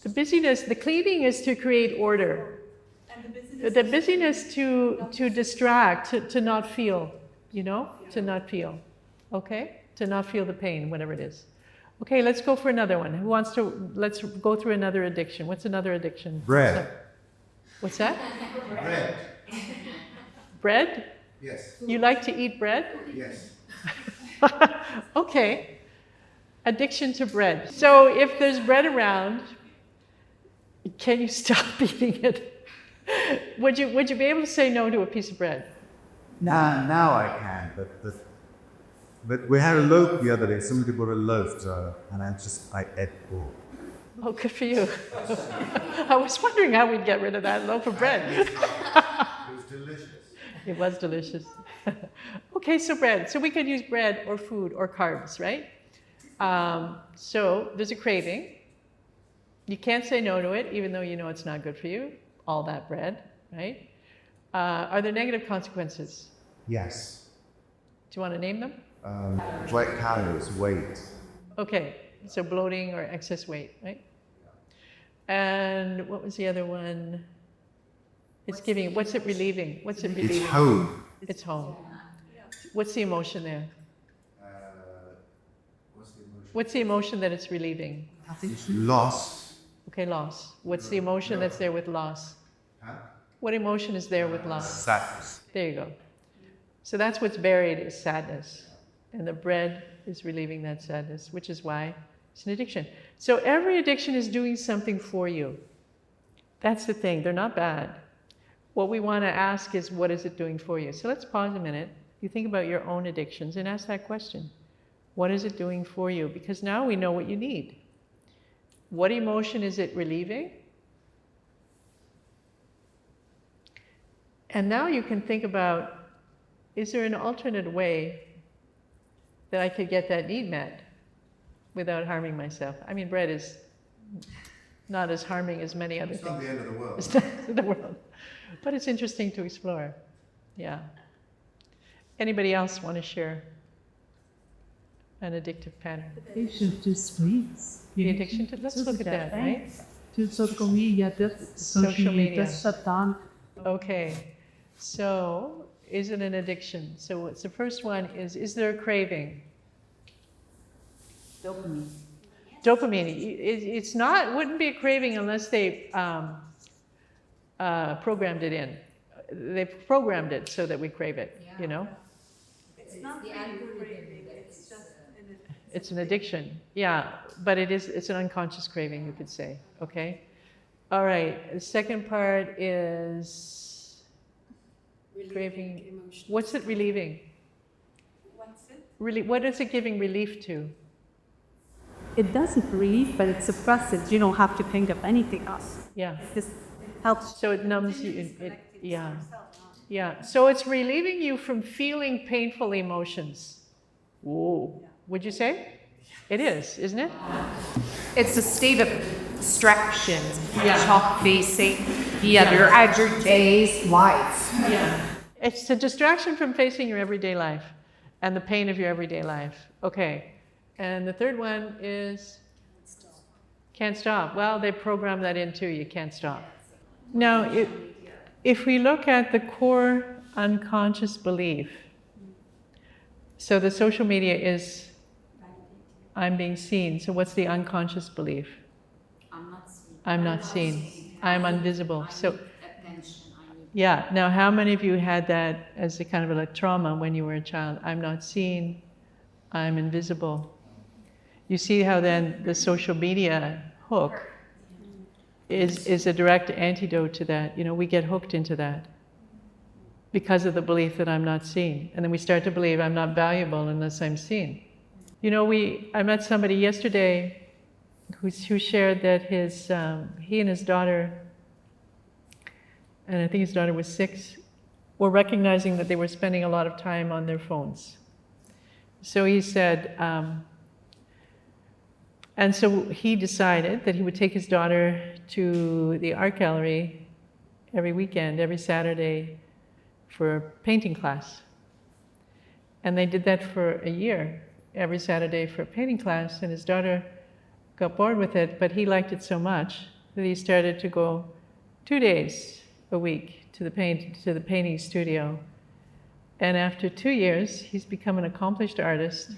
The busyness, the cleaning is to create order. The busyness to distract, to not feel, to not feel, okay? To not feel the pain, whatever it is. Okay, let's go for another one. Who wants to, let's go through another addiction. What's another addiction? Bread. What's that? Bread. Bread? Yes. You like to eat bread? Yes. Okay. Addiction to bread. So if there's bread around, can you stop eating it? Would you be able to say no to a piece of bread? Now I can, but we had a loaf the other day. Somebody brought a loaf, and I ate all. Oh, good for you. I was wondering how we'd get rid of that loaf of bread. It was delicious. It was delicious. Okay, so bread. So we could use bread or food or carbs, right? So there's a craving. You can't say no to it, even though you know it's not good for you. All that bread, right? Are there negative consequences? Yes. Do you want to name them? White calories, weight. Okay, so bloating or excess weight, right? And what was the other one? It's giving. What's it relieving? What's it relieving? It's home. It's home. What's the emotion there? What's the emotion that it's relieving? It's loss. Okay, loss. What's the emotion that's there with loss? What emotion is there with loss? Sadness. There you go. So that's what's buried is sadness. And the bread is relieving that sadness, which is why it's an addiction. So every addiction is doing something for you. That's the thing. They're not bad. What we want to ask is, what is it doing for you? So let's pause a minute. You think about your own addictions and ask that question. What is it doing for you? Because now we know what you need. What emotion is it relieving? And now you can think about, is there an alternate way that I could get that need met without harming myself? I mean, bread is not as harming as many other things. It's not the end of the world. It's not the end of the world. But it's interesting to explore. Yeah. Anybody else want to share an addictive pattern? Addiction to screens. The addiction to, let's look at that, right? To social media, Social media. that's shut down. Okay. So, is it an addiction? So what's the first one is there a craving? Dopamine. Dopamine. It's not, wouldn't be a craving unless they programmed it in. They've programmed it so that we crave it, you know? It's not the craving, it's just It's an addiction, yeah, but it's an unconscious craving, you could say, okay? All right, the second part is craving. emotion. What's it relieving? What's it? What is it giving relief to? It doesn't relieve, but it suppresses. You don't have to think of anything else. Yeah, It just helps. so it numbs you, yeah. Yeah, so it's relieving you from feeling painful emotions. Whoa, would you say? It is, isn't it? It's a state of distraction, Yeah. stop facing the other agitates life. Yeah. It's a distraction from facing your everyday life and the pain of your everyday life. Okay. And the third one is can't stop. Well, they program that in too. You can't stop. Now, if we look at the core unconscious belief, so the social media is I'm being seen. So what's the unconscious belief? I'm not seen. I'm not seen. I'm invisible. So Attention. yeah. Now, how many of you had that as a kind of a trauma when you were a child? I'm not seen. I'm invisible. You see how then the social media hook is a direct antidote to that. You know, we get hooked into that because of the belief that I'm not seen. And then we start to believe I'm not valuable unless I'm seen. You know, I met somebody yesterday who shared that he and his daughter, and I think his daughter was 6, were recognizing that they were spending a lot of time on their phones. So he said, and so he decided that he would take his daughter to the art gallery every weekend, every Saturday, for a painting class. And they did that for a year, every Saturday for a painting class, and his daughter got bored with it, but he liked it so much that he started to go 2 days a week to the painting studio. And after 2 years, he's become an accomplished artist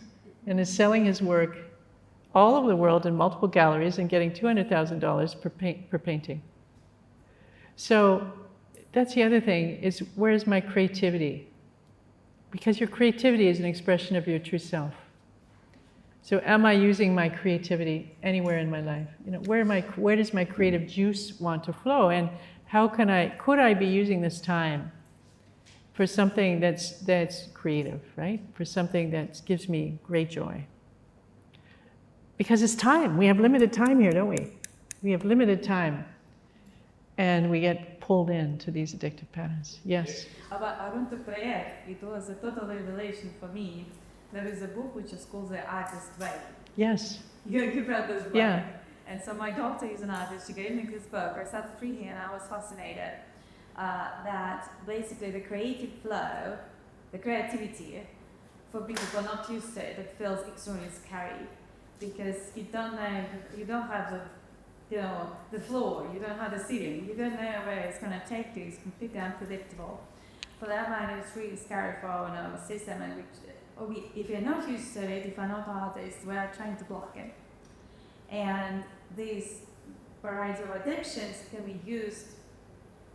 and is selling his work all over the world in multiple galleries and getting $200,000 per painting. So that's the other thing, is where's my creativity? Because your creativity is an expression of your true self. So am I using my creativity anywhere in my life? You know, where does my creative juice want to flow? And could I be using this time for something that's creative, right? For something that gives me great joy. Because it's time. We have limited time here, don't we? We have limited time. And we get pulled into these addictive patterns. Yes? Around the project, it was a total revelation for me. There is a book which is called The Artist's Way. Yes. You read this book. Yeah. And so my daughter is an artist. She gave me this book. I sat free here and I was fascinated that basically the creative flow, the creativity, for people who are not used to it, it feels extremely scary because you don't know, you don't have the the floor, you don't have the ceiling, you don't know where it's going to take you, it's completely unpredictable. For that matter, it's really scary for our nervous system, and if you're not used to it, if you're not artists, we are trying to block it. And these variety of addictions can be used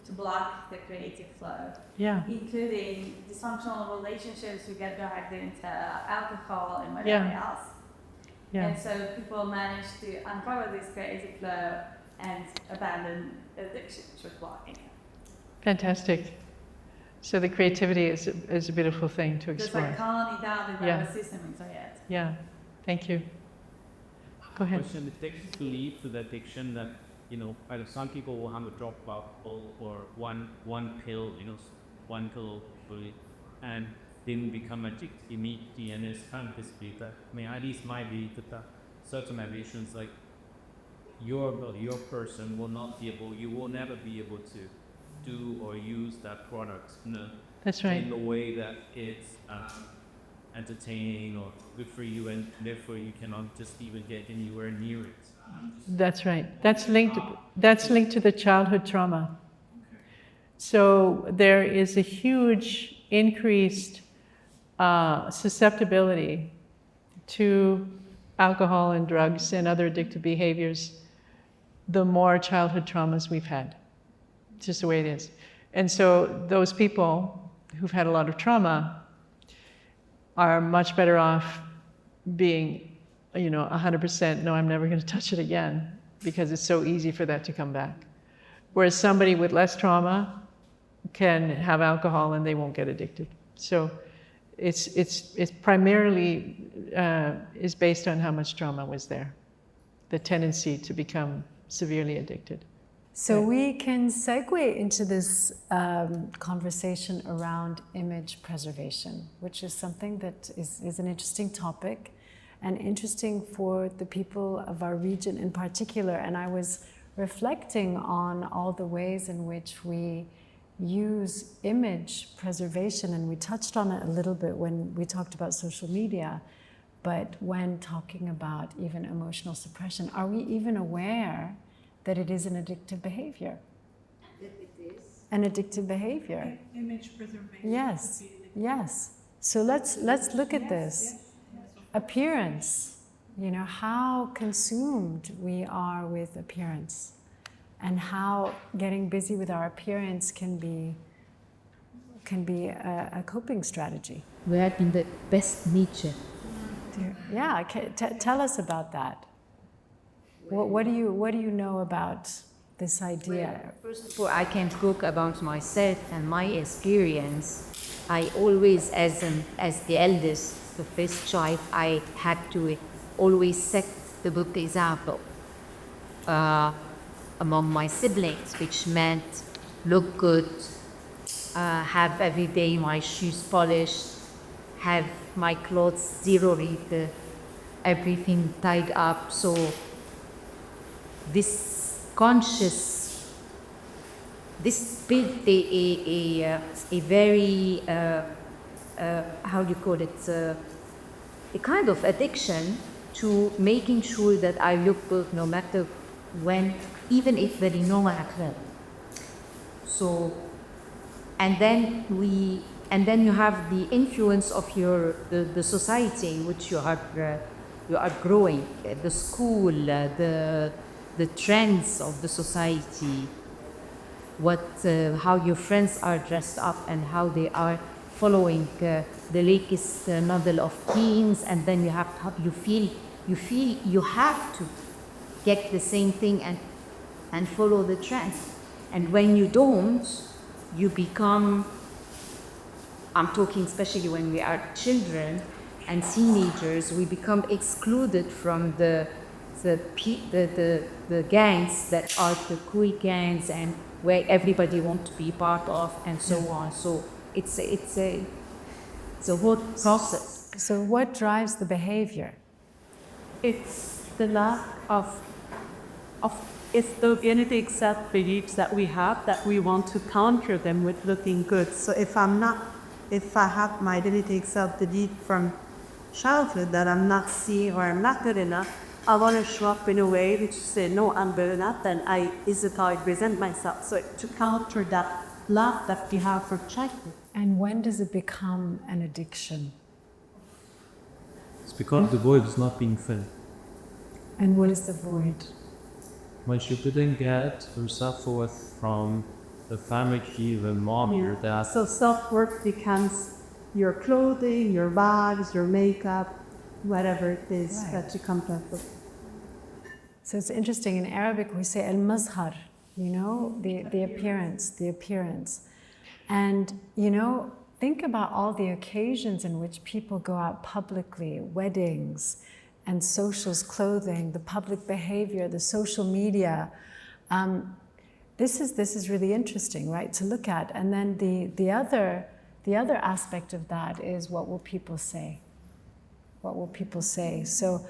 to block the creative flow, including dysfunctional relationships. You get dragged into alcohol and whatever else. And so people manage to uncover this creative flow and abandon addiction through blocking it. Fantastic. So the creativity is a beautiful thing to explore. Just like calming down the nervous system into it. Yeah, thank you. Go ahead. Question: it takes to lead to the addiction that, either some people will have a drop bottle or one pill, one pill, and didn't become addicted immediately, and it's kind of disbelief that, at least might be that certain ambitions, like your person will you will never be able to do or use that product That's right. in the way that it's entertaining or good for you, and therefore you cannot just even get anywhere near it. That's right. That's linked to the childhood trauma. So there is a huge increased susceptibility to alcohol and drugs and other addictive behaviors the more childhood traumas we've had. It's just the way it is. And so those people who've had a lot of trauma are much better off being, 100%, no, I'm never going to touch it again, because it's so easy for that to come back. Whereas somebody with less trauma can have alcohol and they won't get addicted. So it's primarily is based on how much trauma was there, the tendency to become severely addicted. So we can segue into this conversation around image preservation, which is something that is an interesting topic and interesting for the people of our region in particular. And I was reflecting on all the ways in which we use image preservation, and we touched on it a little bit when we talked about social media, but when talking about even emotional suppression, are we even aware that it is an addictive behavior? It is. An addictive behavior. Image preservation. Yes, yes. So let's look at this. Appearance, how consumed we are with appearance, and how getting busy with our appearance can be a coping strategy. We have been the best Nietzsche. Yeah, tell us about that. What do you know about this idea? Well, first of all, I can talk about myself and my experience. I always, as the eldest, the first child, I had to always set the good example among my siblings, which meant look good, have every day my shoes polished, have my clothes zero wrinkle, everything tied up. So this built a very how do you call it, a kind of addiction to making sure that I look good no matter when, even if very no matter. So, and then you have the influence of the society in which you are growing, the school, the trends of the society, how your friends are dressed up and how they are following the latest novel of teens, and then you feel you have to get the same thing and follow the trend. And when you don't, you become, I'm talking especially when we are children and teenagers, we become excluded from the gangs that are the cool gangs and where everybody wants to be part of, and so on. So it's a whole process. So what drives the behavior? It's the lack of it's the genetic set beliefs that we have that we want to counter them with looking good. So if I have my genetic self belief from childhood that I'm not seeing or I'm not good enough, I want to show up in a way which say, no, I'm better not, then is it how I present myself? So to counter that love that we have for childhood. And when does it become an addiction? It's because the void is not being filled. And what is the void? When she didn't get her self-worth from the family she even mom, your dad. So self-worth becomes your clothing, your bags, your makeup, whatever it is that you come up with. So it's interesting, in Arabic we say al-mazhar, you know, the appearance. And, you know, think about all the occasions in which people go out publicly, weddings and socials, clothing, the public behavior, the social media. This is really interesting, right, to look at. And then the other aspect of that is, what will people say? What will people say? So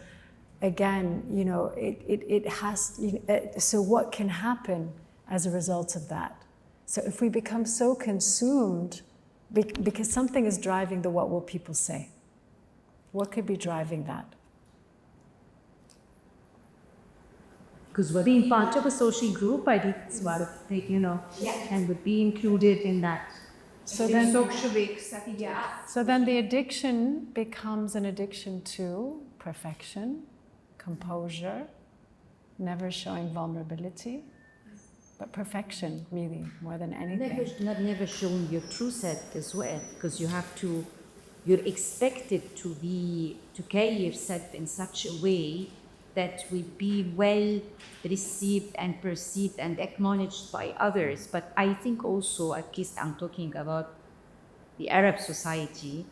again, you know, it has, you know, so what can happen as a result of that? So if we become so consumed, because something is driving the what will people say. What could be driving that? Because we're being part of a social group, I think it's what they, you know, and would be included in that. So then, Socially accepted. so then the addiction becomes an addiction to perfection, composure, never showing vulnerability, but perfection, really, more than anything. Never showing your true self as well, because you're expected to carry yourself in such a way that will be well received and perceived and acknowledged by others. But I think also, at least I'm talking about the Arab society,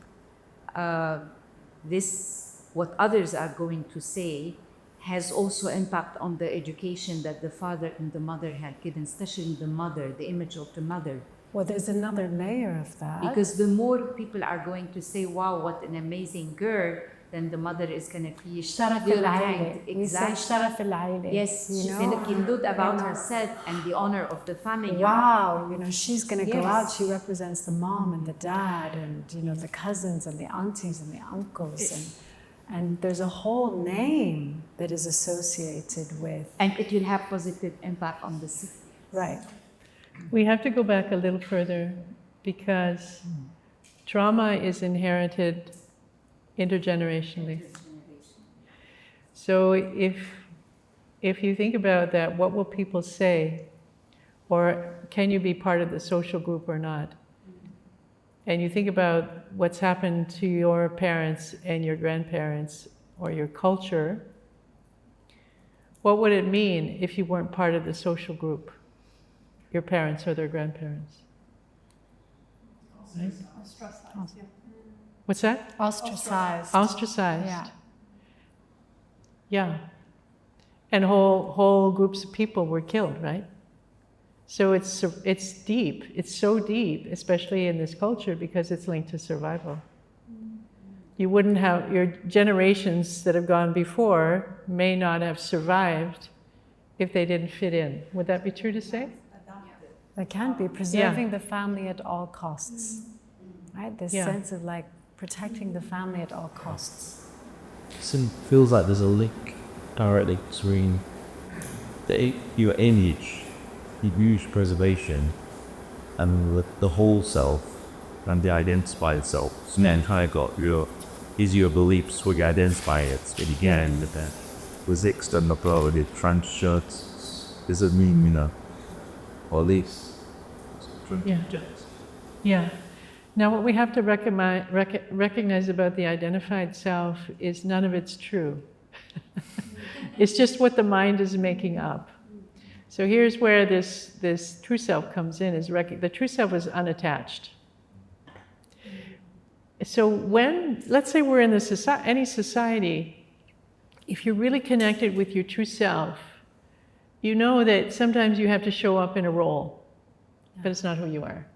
what others are going to say has also impact on the education that the father and the mother had given, especially the mother, the image of the mother. Well, there's another layer of that. Because the more people are going to say, wow, what an amazing girl, then the mother is going to feel Sharaf al-aile. Exactly. We say Sharaf al-aile. Yes, you she's know? going to feel good about herself and the honor of the family. Wow, you know, she's going to go Yes. out, she represents the mom and the dad and, you know, the cousins and the aunties and the uncles. And there's a whole name that is associated with. And it will have positive impact on the city. Right. We have to go back a little further, because trauma is inherited intergenerationally. So if you think about that, what will people say? Or can you be part of the social group or not? And you think about what's happened to your parents and your grandparents or your culture, what would it mean if you weren't part of the social group? Your parents or their grandparents? Right? What's that? Ostracized. Ostracized. Yeah. Yeah. And whole groups of people were killed, right? So it's deep. It's so deep, especially in this culture, because it's linked to survival. You wouldn't have, your generations that have gone before may not have survived if they didn't fit in. Would that be true to say? That can be preserving the family at all costs, right? This sense of like protecting the family at all costs. It feels like there's a link directly between your image, your preservation, and the whole self, and the identified self. So then kind of got your beliefs where you identify it, but again, with external power, the transferred doesn't mean, you know, or at least. Yeah. Yeah. Now, what we have to recognize about the identified self is none of it's true. It's just what the mind is making up. So here's where this true self comes in. The true self is unattached. So let's say we're in any society, if you're really connected with your true self, you know that sometimes you have to show up in a role, but it's not who you are.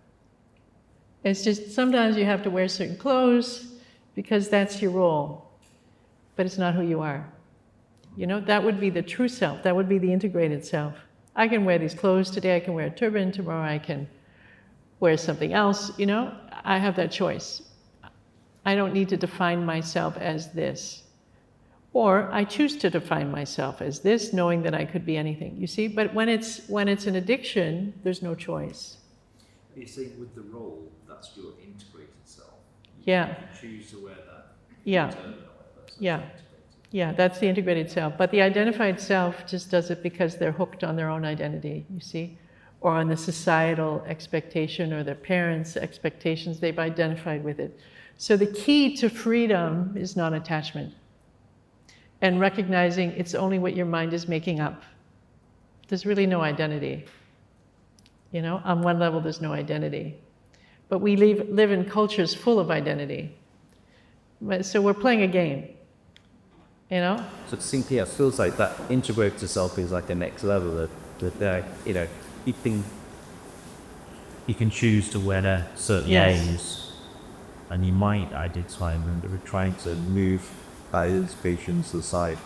It's just sometimes you have to wear certain clothes because that's your role, but it's not who you are. You know, that would be the true self. That would be the integrated self. I can wear these clothes today. I can wear a turban. Tomorrow I can wear something else. You know, I have that choice. I don't need to define myself as this. Or I choose to define myself as this, knowing that I could be anything. You see, but when it's an addiction, there's no choice. You see, with the role, that's your integrated self. Yeah. You choose to wear that. Yeah. Yeah, that's the integrated self. But the identified self just does it because they're hooked on their own identity, you see, or on the societal expectation or their parents' expectations. They've identified with it. So the key to freedom is non-attachment. And recognizing it's only what your mind is making up. There's really no identity. You know, on one level there's no identity. But we live in cultures full of identity. So we're playing a game, you know? So simply it feels like that integrated self is like the next level that you know, you think You can choose to wear certain names, and you might identify them. We're trying to move those patients aside.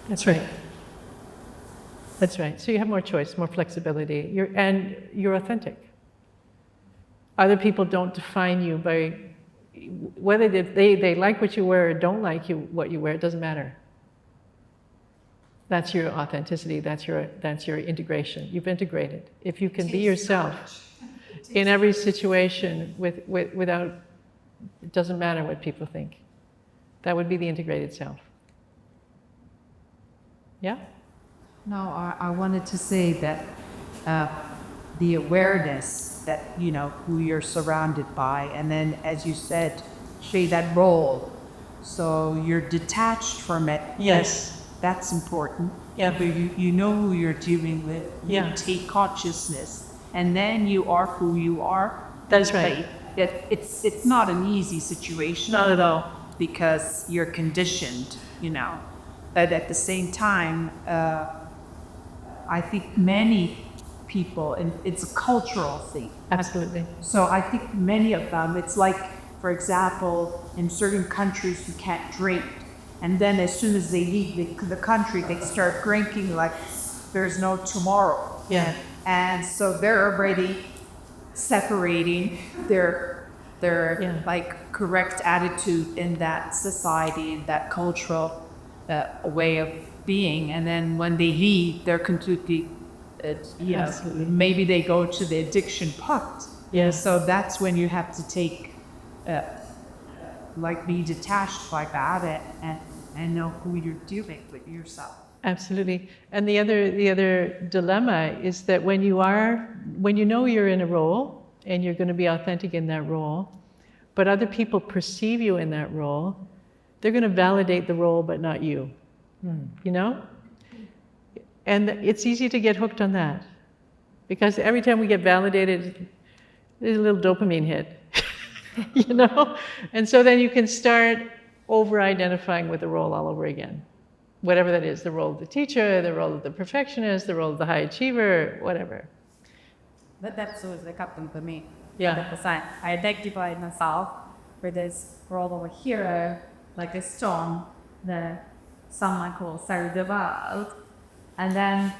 That's right. That's right. So you have more choice, more flexibility, you're authentic. Other people don't define you by whether they like what you wear or don't like what you wear. It doesn't matter. That's your authenticity. That's your integration. You've integrated. If you can be yourself in every situation without, it doesn't matter what people think. That would be the integrated self. Yeah? No, I wanted to say that the awareness that, you know, who you're surrounded by, and then, as you said, Shay, that role. So you're detached from it. Yes. That's important. Yeah. But you know who you're dealing with. You take consciousness, and then you are who you are. That's right. It's not an easy situation. Not at all. Because you're conditioned, you know. But at the same time, I think many people, and it's a cultural thing. Absolutely. So I think many of them, it's like, for example, in certain countries you can't drink. And then as soon as they leave the country, they start drinking like there's no tomorrow. Yeah. And so they're already separating their like correct attitude in that society, in that cultural way of being. And then when they leave, they're completely, you know, maybe they go to the addiction part. Yes. So that's when you have to take, like be detached like that and know who you're dealing with yourself. Absolutely. And the other dilemma is that when you know you're in a role and you're going to be authentic in that role, but other people perceive you in that role, they're going to validate the role but not you. You know? And it's easy to get hooked on that. Because every time we get validated, there's a little dopamine hit. You know? And so then you can start over-identifying with the role all over again. Whatever that is, the role of the teacher, the role of the perfectionist, the role of the high achiever, whatever. That's always like happened for me. Yeah. 100%. I identified myself with this role of a hero, like a storm that someone calls Save the World. And then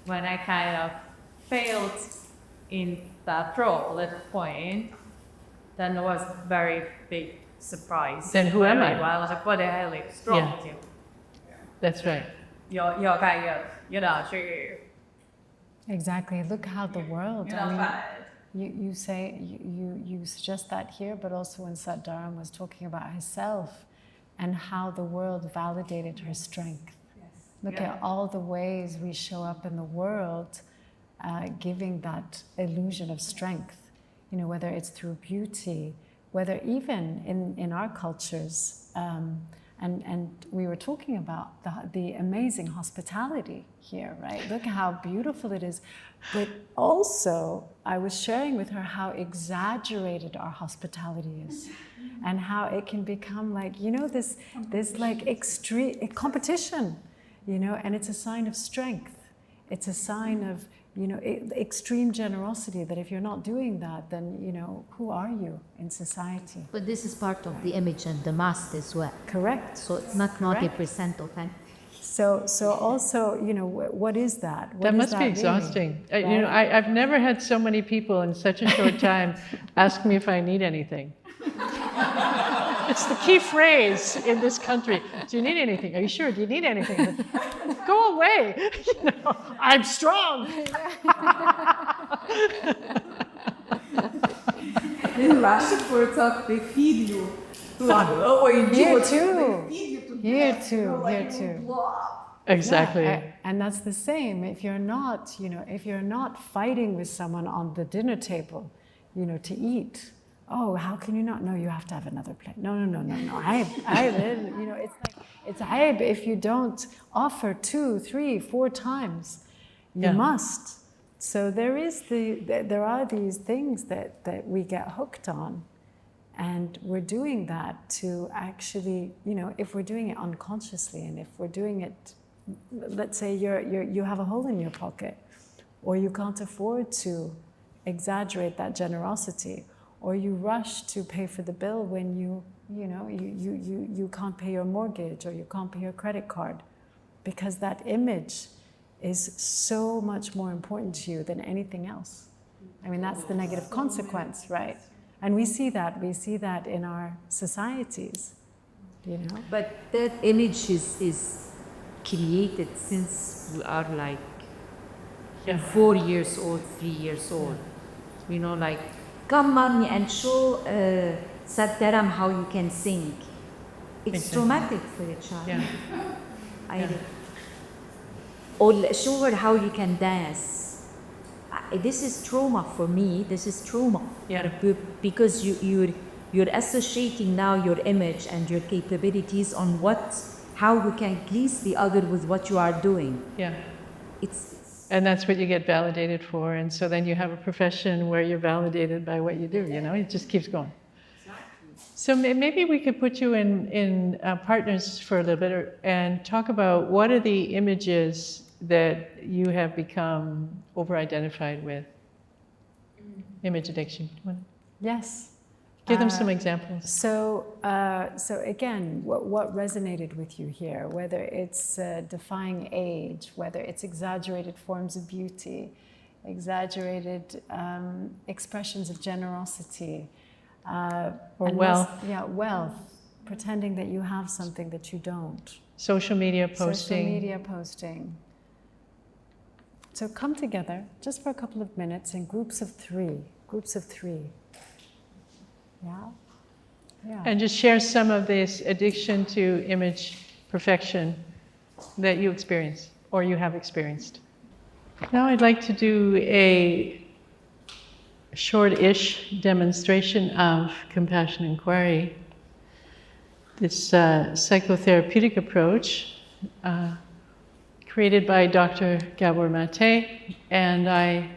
when I kind of failed in that role at a point, then it was a very big surprise. Then who am I? I was like, what the hell is wrong with you? That's right. You're kind of, you know, sure. Exactly. Look how the world, You're not bad. you say, you suggest that here, but also when Sat Dharam was talking about herself and how the world validated her strength. Yes. Look at all the ways we show up in the world, giving that illusion of strength, you know, whether it's through beauty, whether even in our cultures, and we were talking about the amazing hospitality here, right? Look how beautiful it is. But also, I was sharing with her how exaggerated our hospitality is, and how it can become like, you know, this like extreme competition, you know, and it's a sign of strength. It's a sign of, you know, extreme generosity, that if you're not doing that, then, you know, who are you in society? But this is part of the image and the mask as well. Correct. So it's not 90% of it. So also, you know, what is that? What That is must be really, exhausting. right? You know, I've never had so many people in such a short time ask me if I need anything. It's the key phrase in this country. Do you need anything? Are you sure? Do you need anything? Go away. I'm strong. In Russia, for talk, they feed you. Here too. Here too. Here too. Exactly. Yeah, and that's the same. If you're not, if you're not fighting with someone on the dinner table, to eat. Oh, how can you not? No, you have to have another plate. No. It's aib if you don't offer 2, 3, 4 times. You must. So there are these things that we get hooked on, and we're doing that to actually, if we're doing it unconsciously, and if we're doing it, let's say you have a hole in your pocket, or you can't afford to exaggerate that generosity, or you rush to pay for the bill when you can't pay your mortgage, or you can't pay your credit card, because that image is so much more important to you than anything else. I mean, that's the negative consequence, right? And we see that in our societies, But that image is created since we are like 4 years old, 3 years old. Like, come mommy and show Dharam how you can sing. It's traumatic for a child. Or show her how you can dance. This is trauma for me. This is trauma. Because you're associating now your image and your capabilities on how you can please the other with what you are doing. And that's what you get validated for, and so then you have a profession where you're validated by what you do. It just keeps going. So maybe we could put you in partners for a little bit and talk about what are the images that you have become over-identified with. Image addiction. Yes. Give them some examples. So again, what resonated with you here, whether it's defying age, whether it's exaggerated forms of beauty, exaggerated expressions of generosity, or wealth. Wealth, pretending that you have something that you don't. Social media posting. So come together just for a couple of minutes in groups of 3. Yeah. And just share some of this addiction to image perfection that you experience or you have experienced. Now I'd like to do a short-ish demonstration of compassion inquiry. This psychotherapeutic approach created by Dr. Gabor Maté, and I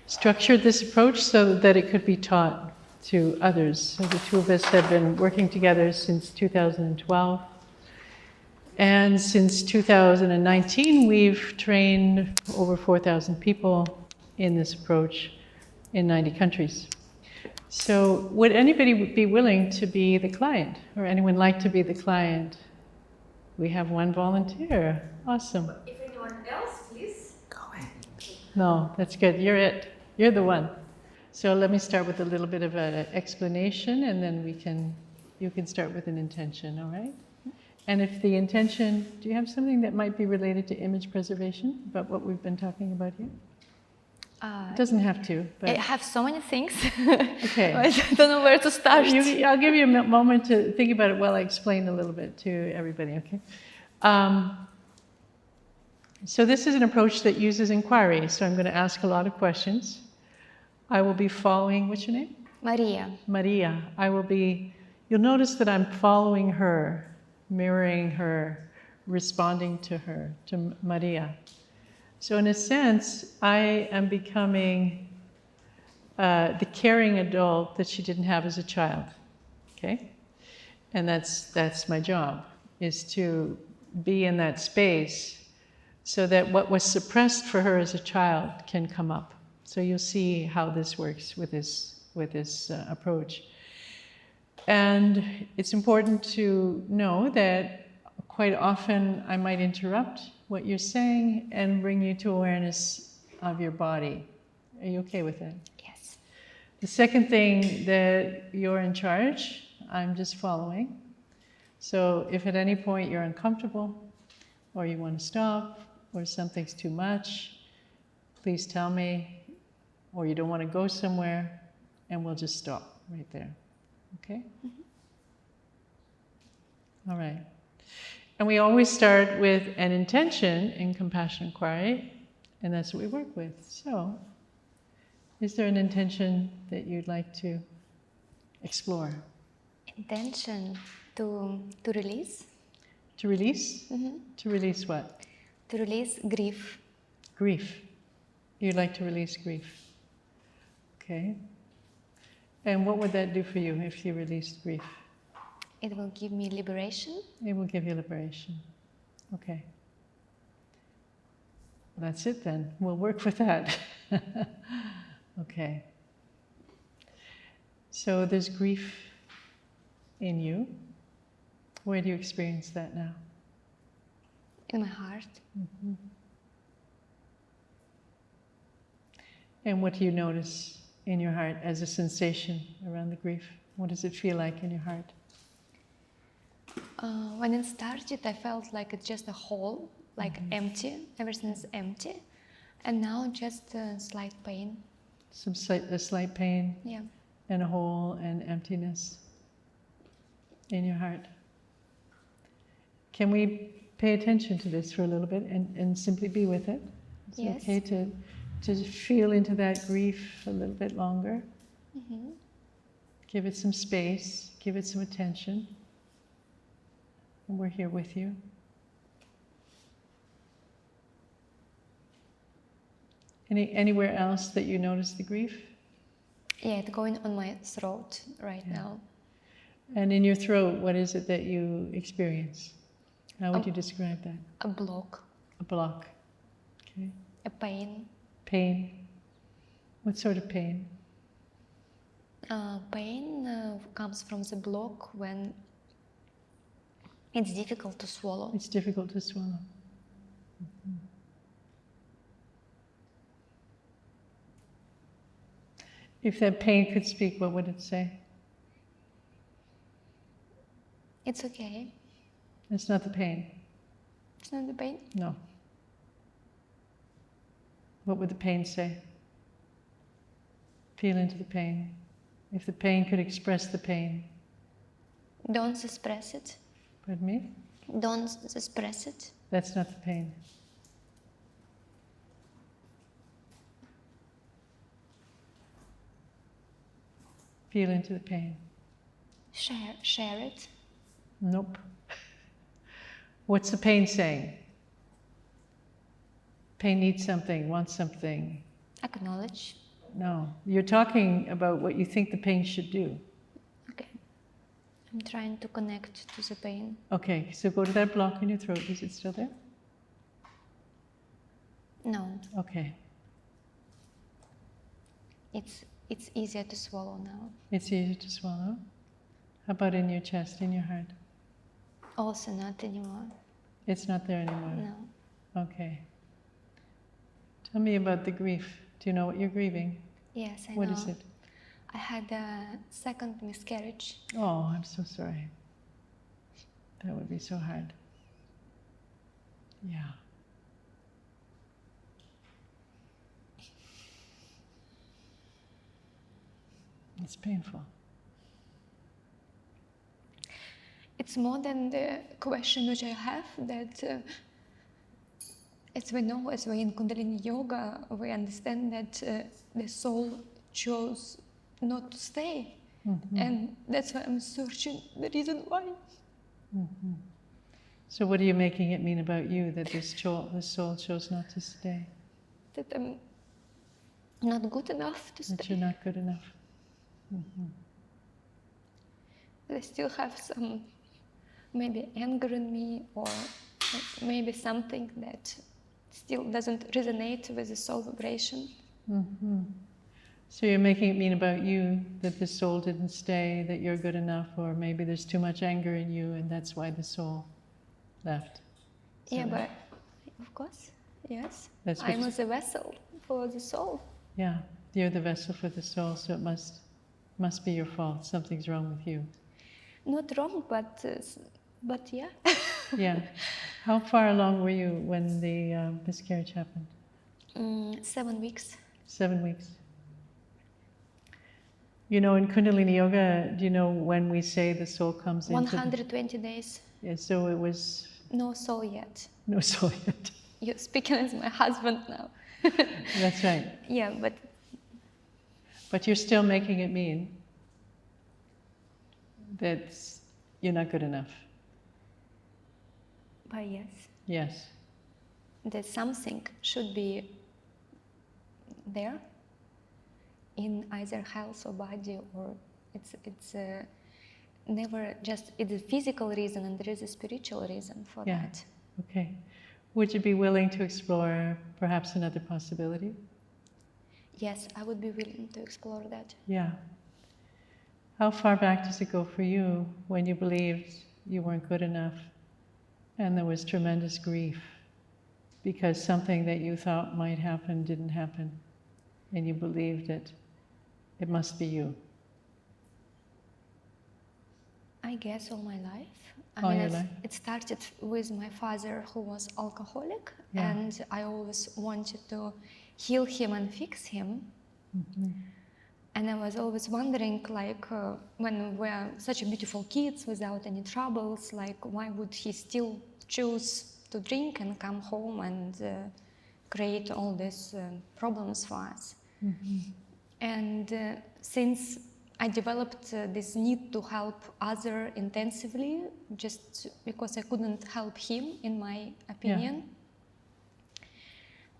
structured this approach so that it could be taught to others. So the two of us have been working together since 2012. And since 2019, we've trained over 4,000 people in this approach in 90 countries. So would anybody be willing to be the client? Or anyone like to be the client? We have one volunteer. Awesome. If anyone else, please. Go ahead. No, that's good. You're it. You're the one. So let me start with a little bit of an explanation, and then you can start with an intention, all right? And if the intention, do you have something that might be related to image preservation, about what we've been talking about here? It doesn't have to, but... I have so many things. Okay. I don't know where to start. I'll give you a moment to think about it while I explain a little bit to everybody, okay? So this is an approach that uses inquiry, so I'm going to ask a lot of questions. I will be following, what's your name? Maria. Maria. You'll notice that I'm following her, mirroring her, responding to her, to Maria. So in a sense, I am becoming the caring adult that she didn't have as a child, okay? And that's my job, is to be in that space so that what was suppressed for her as a child can come up. So you'll see how this works with this approach. And it's important to know that quite often I might interrupt what you're saying and bring you to awareness of your body. Are you okay with that? Yes. The second thing that you're in charge I'm just following. So if at any point you're uncomfortable, or you want to stop, or something's too much, please tell me, or you don't want to go somewhere, and we'll just stop right there. Okay? All right. And we always start with an intention in compassion inquiry, and that's what we work with. So, is there an intention that you'd like to explore? Intention to release. To release? To release what? To release grief. Grief. You'd like to release grief. Okay. And what would that do for you if you released grief? It will give me liberation. It will give you liberation. Okay. Well, that's it then. We'll work with that. Okay. So there's grief in you. Where do you experience that now? In my heart. And what do you notice in your heart as a sensation around the grief? What does it feel like in your heart? When it started, I felt like it's just a hole, like empty. Everything is empty. And now just a slight pain. A slight pain? Yeah. And a hole and emptiness in your heart. Can we pay attention to this for a little bit and simply be with it? Is it okay to feel into that grief a little bit longer? Give it some space, give it some attention. And we're here with you. Anywhere else that you notice the grief? Yeah, it's going on my throat right now. And in your throat, what is it that you experience? How would you describe that? A block. A block. Okay. A pain. Pain. What sort of pain? Pain comes from the block when it's difficult to swallow. It's difficult to swallow. If that pain could speak, what would it say? It's okay. It's not the pain. It's not the pain? No. What would the pain say? Feel into the pain. If the pain could express the pain. Don't express it. Pardon me? Don't express it. That's not the pain. Feel into the pain. Share it. Nope. What's the pain saying? Pain needs something, wants something. Acknowledge. No. You're talking about what you think the pain should do. Okay. I'm trying to connect to the pain. Okay, so go to that block in your throat. Is it still there? No. Okay. It's easier to swallow now. It's easier to swallow. How about in your chest, in your heart? Also not anymore. It's not there anymore? No. Okay. Tell me about the grief. Do you know what you're grieving? Yes, I know. What is it? I had a second miscarriage. Oh, I'm so sorry. That would be so hard. Yeah. It's painful. It's more than the question which I have that as we know, as we're in Kundalini Yoga, we understand that the soul chose not to stay. And that's why I'm searching the reason why. So what are you making it mean about you that the soul chose not to stay? That I'm not good enough to stay. That you're not good enough. They still have some maybe anger in me, or maybe something that still doesn't resonate with the soul vibration. So you're making it mean about you that the soul didn't stay, that you're good enough, or maybe there's too much anger in you and that's why the soul left. Yeah, but of course, yes. That's what I'm the vessel for the soul. Yeah, you're the vessel for the soul, so it must be your fault. Something's wrong with you. not wrong, but yeah. Yeah. How far along were you when the miscarriage happened? 7 weeks. 7 weeks. You know, in Kundalini Yoga, do you know when we say the soul comes into 120 days. Yeah, so it was... No soul yet. No soul yet. You're speaking as my husband now. That's right. Yeah, but... But you're still making it mean that you're not good enough. But yes. Yes. That something should be there in either health or body, or it's never just, it's a physical reason and there is a spiritual reason for that. Okay. Would you be willing to explore perhaps another possibility? Yes, I would be willing to explore that. Yeah. How far back does it go for you when you believed you weren't good enough and there was tremendous grief because something that you thought might happen didn't happen and you believed it must be you? I guess all my life. All your life? It started with my father, who was alcoholic, Yeah. and I always wanted to heal him and fix him. Mm-hmm. And I was always wondering, like, when we're such beautiful kids without any troubles, like, why would he still choose to drink and come home and create all these problems for us? Mm-hmm. And since I developed this need to help others intensively, just because I couldn't help him, in my opinion.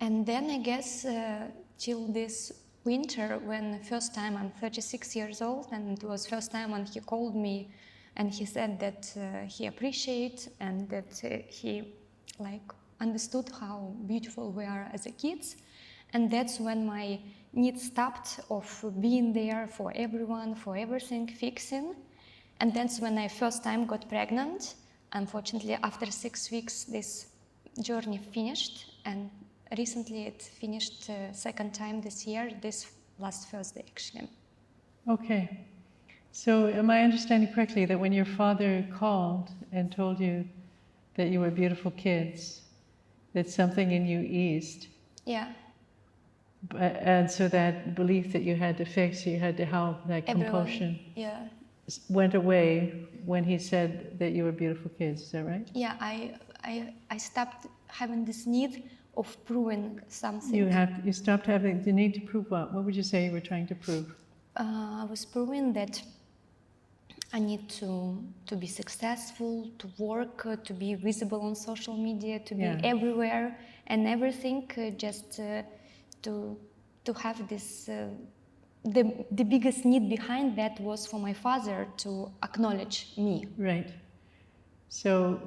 And then I guess till this winter, when first time I'm 36 years old, and it was first time when he called me and he said that he appreciates and that he like understood how beautiful we are as a kids. And that's when my need stopped of being there for everyone, for everything, fixing. And that's when I first time got pregnant. Unfortunately, after 6 weeks, this journey finished, and recently it finished second time this year, this last Thursday actually. Okay. So am I understanding correctly that when your father called and told you that you were beautiful kids, that something in you eased? Yeah. And so that belief that you had to fix, you had to help, that compulsion, went away when he said that you were beautiful kids, is that right? Yeah, I stopped having this need of proving something. You stopped having the need to prove what? What would you say you were trying to prove? I was proving that I need to be successful, to work, to be visible on social media, to be everywhere and everything, just to have this. The biggest need behind that was for my father to acknowledge me. Right. So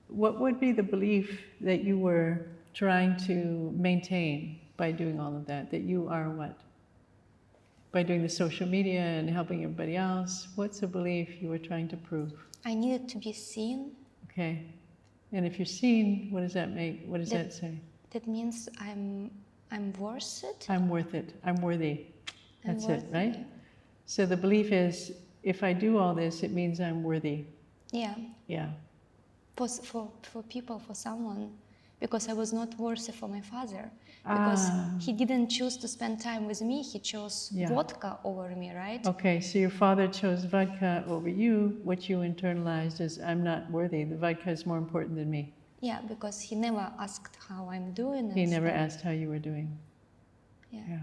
what would be the belief that you were trying to maintain by doing all of that? That you are what? By doing the social media and helping everybody else, what's the belief you were trying to prove? I needed to be seen. Okay. And if you're seen, what does that make? What does that say? That means I'm worth it. I'm worth it. I'm worthy. That's it, right? Yeah. So the belief is, if I do all this, it means I'm worthy. Yeah. Yeah. For people, for someone, because I was not worthy for my father. Because he didn't choose to spend time with me, he chose vodka over me, right? Okay, so your father chose vodka over you. What you internalized is, I'm not worthy. The vodka is more important than me. Yeah, because he never asked how I'm doing. He never asked how you were doing. Yeah. Yeah.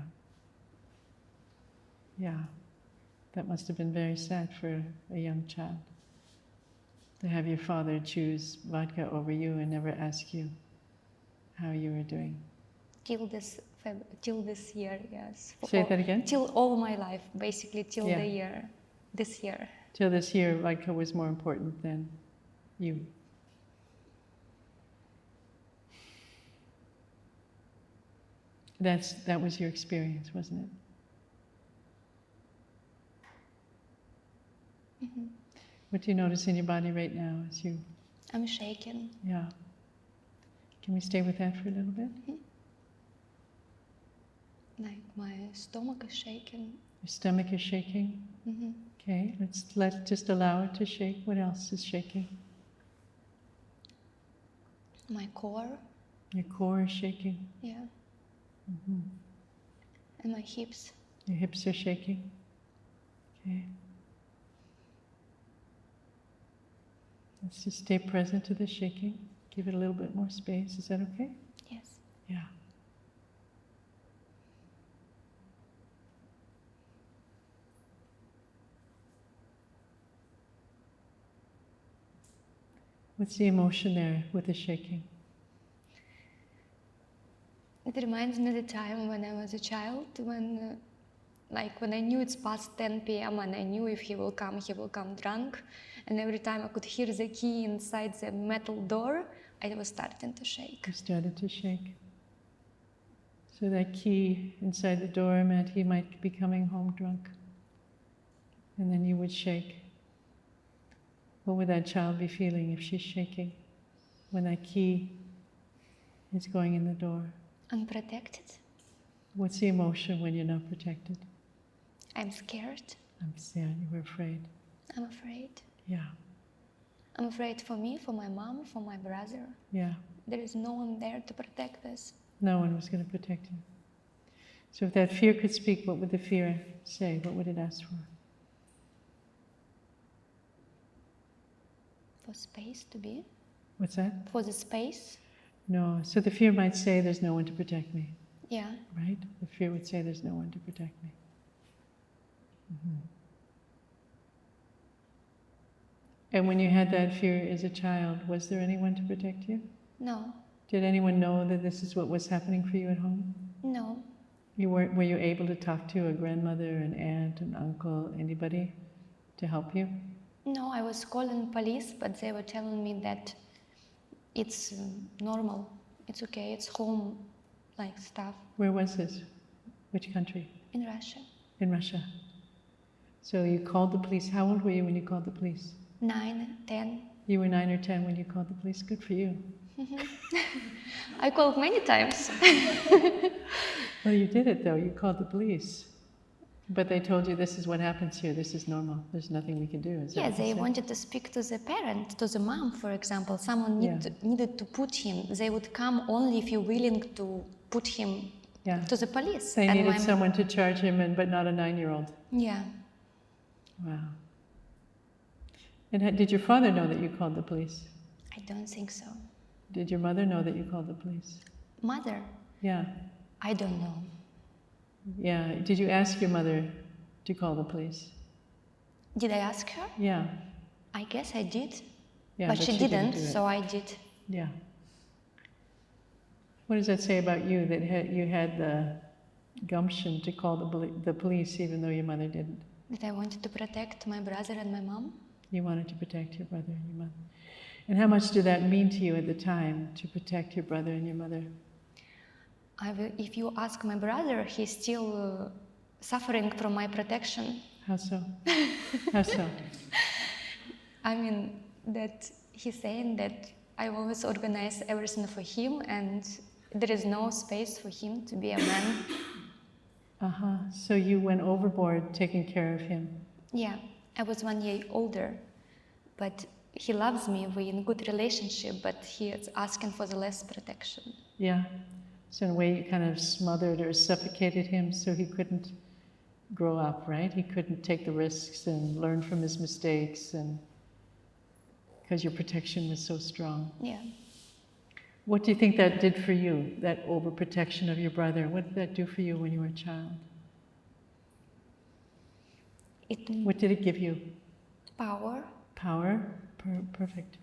Yeah. That must have been very sad for a young child, to have your father choose vodka over you and never ask you how you were doing. Till this year, yes. Say that again? Till all my life, basically, till the year, this year. Till this year, vodka was more important than you. That was your experience, wasn't it? Mm-hmm. What do you notice in your body right now as you... I'm shaking. Yeah. Can we stay with that for a little bit? Mm-hmm. Like my stomach is shaking. Your stomach is shaking? Mm-hmm. Okay, let's just allow it to shake. What else is shaking? My core. Your core is shaking. Yeah. Mm-hmm. And my hips. Your hips are shaking. Okay. Let's just stay present to the shaking. Give it a little bit more space. Is that okay? Yes. Yeah. What's the emotion there with the shaking? It reminds me of the time when I was a child, when I knew it's past 10 p.m. and I knew if he will come drunk. And every time I could hear the key inside the metal door, I was starting to shake. You started to shake. So that key inside the door meant he might be coming home drunk. And then you would shake. What would that child be feeling if she's shaking when that key is going in the door? Unprotected. What's the emotion when you're not protected? I'm scared. I'm sad. You were afraid. I'm afraid. Yeah. I'm afraid for me, for my mom, for my brother. Yeah. There is no one there to protect us. No one was going to protect you. So if that fear could speak, what would the fear say? What would it ask for? For space to be. What's that? For the space. No. So the fear might say, there's no one to protect me. Yeah. Right? The fear would say, there's no one to protect me. Mm-hmm. And when you had that fear as a child, was there anyone to protect you? No. Did anyone know that this is what was happening for you at home? No. Were you able to talk to a grandmother, an aunt, an uncle, anybody to help you? No, I was calling police, but they were telling me that it's normal, it's okay, it's home, like stuff. Where was this? Which country? In Russia. In Russia. So you called the police. How old were you when you called the police? 9, 10. You were 9 or 10 when you called the police. Good for you. I called many times. Well, you did it though. You called the police. But they told you this is what happens here. This is normal. There's nothing we can do. Is that Yeah, what they they said? wanted to speak to the parent, to the mom, for example. Someone needed to put him. They would come only if you're willing to put him to the police. They And needed someone to charge him, but not a 9-year-old. Yeah. Wow. And did your father know that you called the police? I don't think so. Did your mother know that you called the police? Mother? Yeah. I don't know. Yeah. Did you ask your mother to call the police? Did I ask her? Yeah. I guess I did. Yeah, but she didn't, do it. so I did. Yeah. What does that say about you, that you had the gumption to call the police even though your mother didn't? That I wanted to protect my brother and my mom. You wanted to protect your brother and your mother. And how much did that mean to you at the time, to protect your brother and your mother? If you ask my brother, he's still suffering from my protection. How so? How so? I mean, that he's saying that I always organize everything for him and there is no space for him to be a man. So you went overboard taking care of him. Yeah, I was 1 year older, but he loves me, we're in a good relationship, but he is asking for the less protection. Yeah. So in a way you kind of smothered or suffocated him so he couldn't grow up, right? He couldn't take the risks and learn from his mistakes, and because your protection was so strong. Yeah. What do you think that did for you, that overprotection of your brother? What did that do for you when you were a child? What did it give you? Power. Power? Perfect.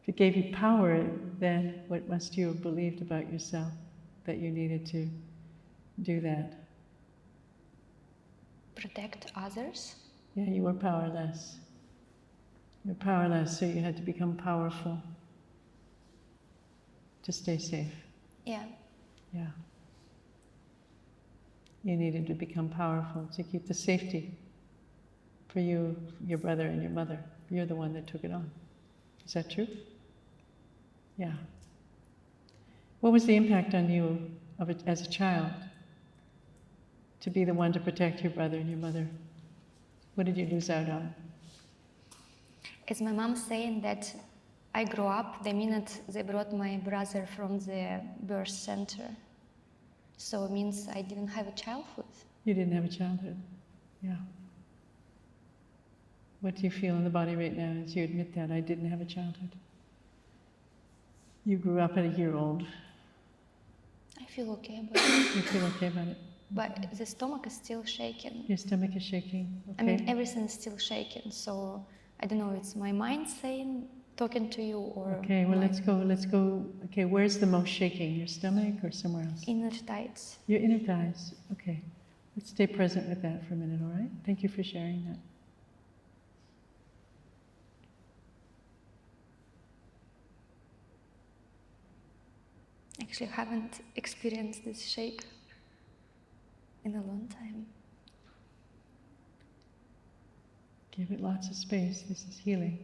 If it gave you power, then what must you have believed about yourself that you needed to do that? Protect others. Yeah, you were powerless. You were powerless, so you had to become powerful to stay safe. Yeah. Yeah. You needed to become powerful to keep the safety for you, your brother, and your mother. You're the one that took it on. Is that true? Yeah. What was the impact on you of it as a child to be the one to protect your brother and your mother? What did you lose out on? As my mom saying that I grew up the minute they brought my brother from the birth center. So it means I didn't have a childhood. You didn't have a childhood. Yeah. What do you feel in the body right now as you admit that I didn't have a childhood? You grew up at a year old. I feel okay about it. You feel okay about it? But the stomach is still shaking. Your stomach is shaking. Okay. I mean, everything is still shaking. So I don't know, it's my mind saying, talking to you, or... Okay, well, let's go. Okay, where's the most shaking? Your stomach or somewhere else? Inner thighs. Your inner thighs. Okay. Let's stay present with that for a minute, all right? Thank you for sharing that. Actually, I haven't experienced this shake in a long time. Give it lots of space. This is healing.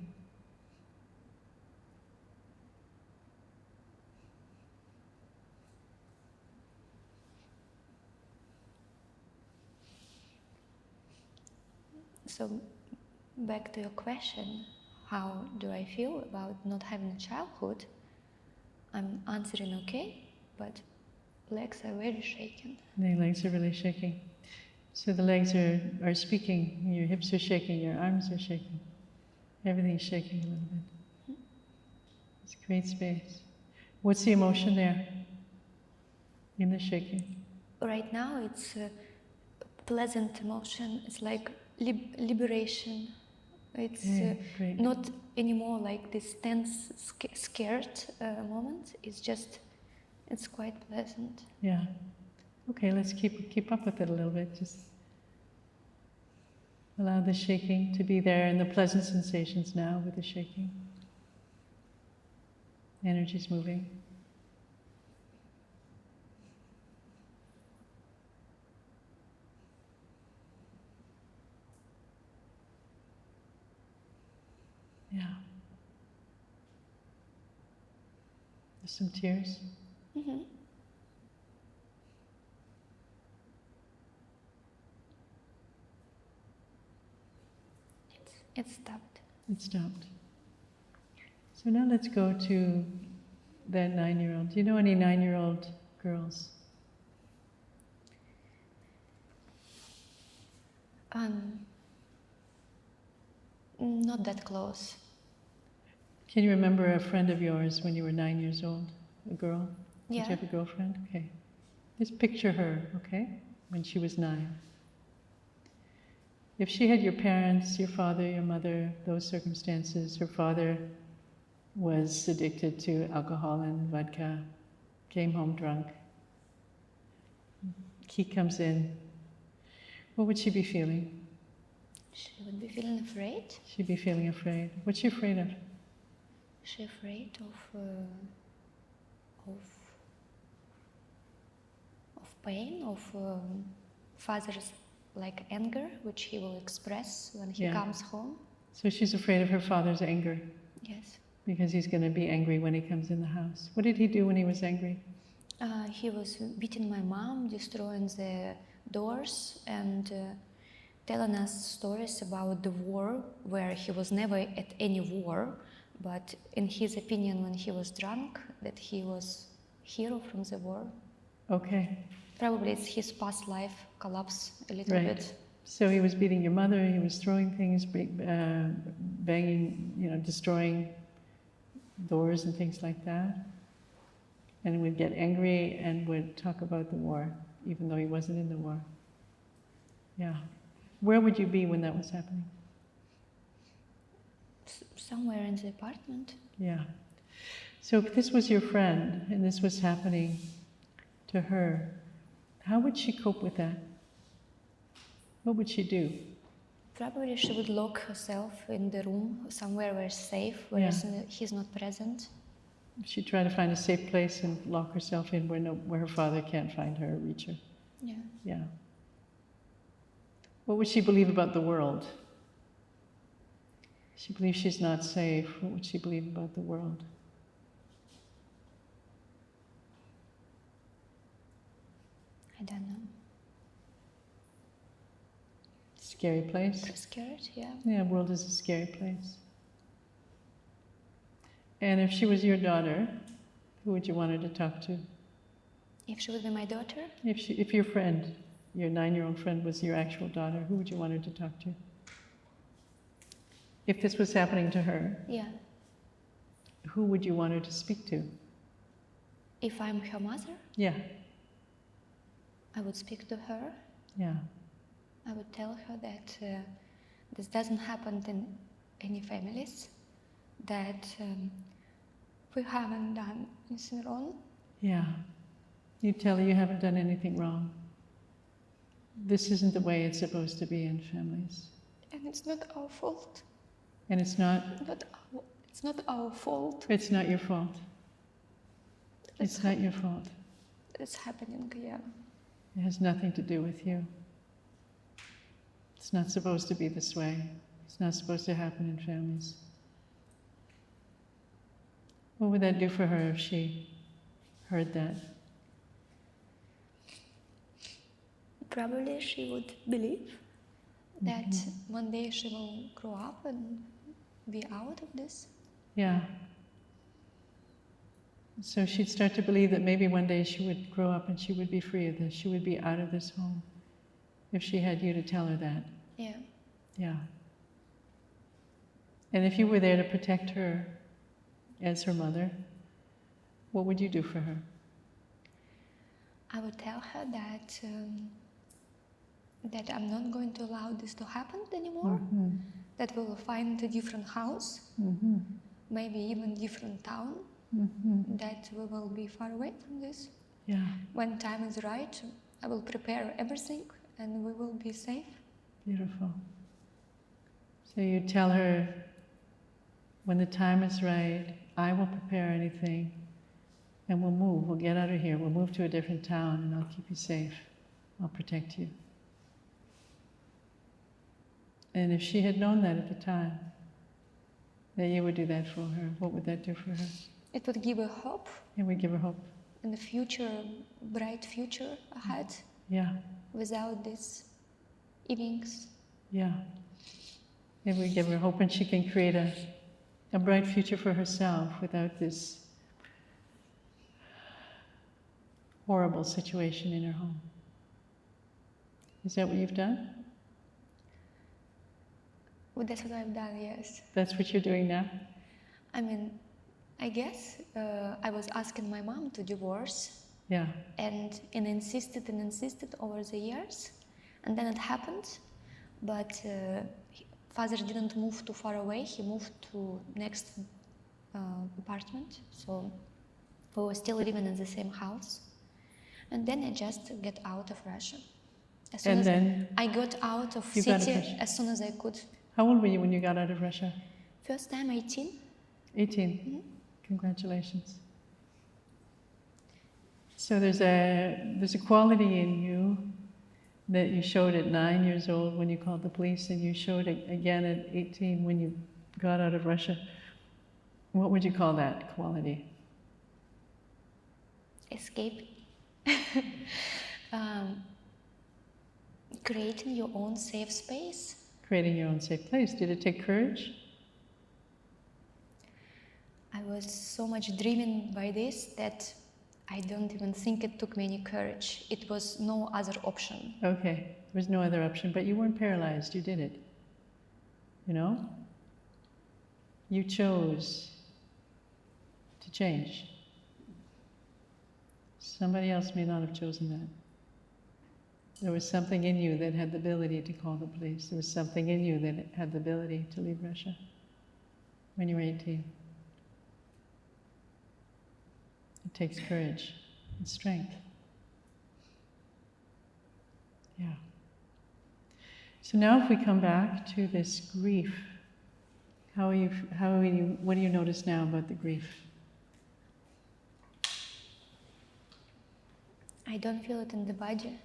So, back to your question, how do I feel about not having a childhood? I'm answering okay, but legs are very shaking. The legs are really shaking. So the legs are speaking, your hips are shaking, your arms are shaking. Everything's shaking a little bit. Let's create space. What's the emotion there in the shaking? Right now it's a pleasant emotion. It's like liberation. It's not anymore like this tense, scared moment. It's quite pleasant. Yeah. Okay, let's keep up with it a little bit. Just allow the shaking to be there and the pleasant sensations now with the shaking. Energy's moving. Yeah. There's some tears. Mm-hmm. It stopped. It stopped. So now let's go to that 9-year-old. Do you know any 9-year-old girls? Not that close. Can you remember a friend of yours when you were 9 years old? A girl? Yeah. Did you have a girlfriend? Okay. Just picture her, okay? When she was 9. If she had your parents, your father, your mother, those circumstances, her father was addicted to alcohol and vodka, came home drunk, he comes in, what would she be feeling? She would be feeling afraid. She'd be feeling afraid. What's she afraid of? She's afraid of pain, of father's like anger, which he will express when he comes home. So she's afraid of her father's anger. Yes. Because he's going to be angry when he comes in the house. What did he do when he was angry? He was beating my mom, destroying the doors, and telling us stories about the war, where he was never at any war, but in his opinion, when he was drunk, that he was hero from the war. Okay. Probably it's his past life collapse a little bit. So he was beating your mother, he was throwing things, banging, destroying doors and things like that, and would get angry and would talk about the war, even though he wasn't in the war. Yeah. Where would you be when that was happening? Somewhere in the apartment. Yeah. So if this was your friend and this was happening to her, how would she cope with that? What would she do? Probably she would lock herself in the room, somewhere where it's safe, where he's not present. She'd try to find a safe place and lock herself in where her father can't find her or reach her. Yeah. Yeah. What would she believe about the world? She believes she's not safe. What would she believe about the world? I don't know. Just Scary place? Scared, yeah. Yeah, world is a scary place. And if she was your daughter, who would you want her to talk to? If she would be my daughter? If your friend, your 9-year-old friend was your actual daughter, who would you want her to talk to? If this was happening to her, Yeah. who would you want her to speak to? If I'm her mother, Yeah, I would speak to her. yeah. I would tell her that this doesn't happen in any families, that we haven't done anything wrong. Yeah. You tell her you haven't done anything wrong. This isn't the way it's supposed to be in families. And it's not our fault. And it's not It's not our fault. It's not your fault. It's not your fault. It's happening, yeah. It has nothing to do with you. It's not supposed to be this way. It's not supposed to happen in families. What would that do for her if she heard that? Probably she would believe that one day she will grow up and be out of this. Yeah. So she'd start to believe that maybe one day she would grow up and she would be free of this. She would be out of this home if she had you to tell her that. Yeah. Yeah. And if you were there to protect her as her mother, what would you do for her? I would tell her that that I'm not going to allow this to happen anymore. That we will find a different house, maybe even different town. That we will be far away from this. Yeah. When time is right, I will prepare everything and we will be safe. Beautiful. So you tell her, when the time is right, I will prepare anything and we'll move, we'll get out of here, we'll move to a different town and I'll keep you safe, I'll protect you. And if she had known that at the time, that you would do that for her, what would that do for her? It would give her hope. It would give her hope. And a future, bright future ahead. Yeah. Without these evenings. Yeah. It would give her hope and she can create a bright future for herself without this horrible situation in her home. Is that what you've done? Well, that's what I've done, yes. That's what you're doing now? I mean, I guess I was asking my mom to divorce. Yeah. And insisted over the years. And then it happened. But father didn't move too far away. He moved to next apartment. So we were still living in the same house. And then I just get out of Russia. As soon as I got out of city as soon as I could. How old were you when you got out of Russia? First time 18. 18. Congratulations. So there's a quality in you that you showed at 9 years old when you called the police, and you showed it again at 18 when you got out of Russia. What would you call that quality? Escape. Creating your own safe space. Creating your own safe place. Did it take courage? I was so much driven by this that I don't even think it took me any courage. It was no other option. Okay, there was no other option, but you weren't paralyzed, you did it. You know? You chose to change. Somebody else may not have chosen that. There was something in you that had the ability to call the police. There was something in you that had the ability to leave Russia when you were 18. It takes courage and strength. Yeah. So now if we come back to this grief, what do you notice now about the grief? I don't feel it in the body.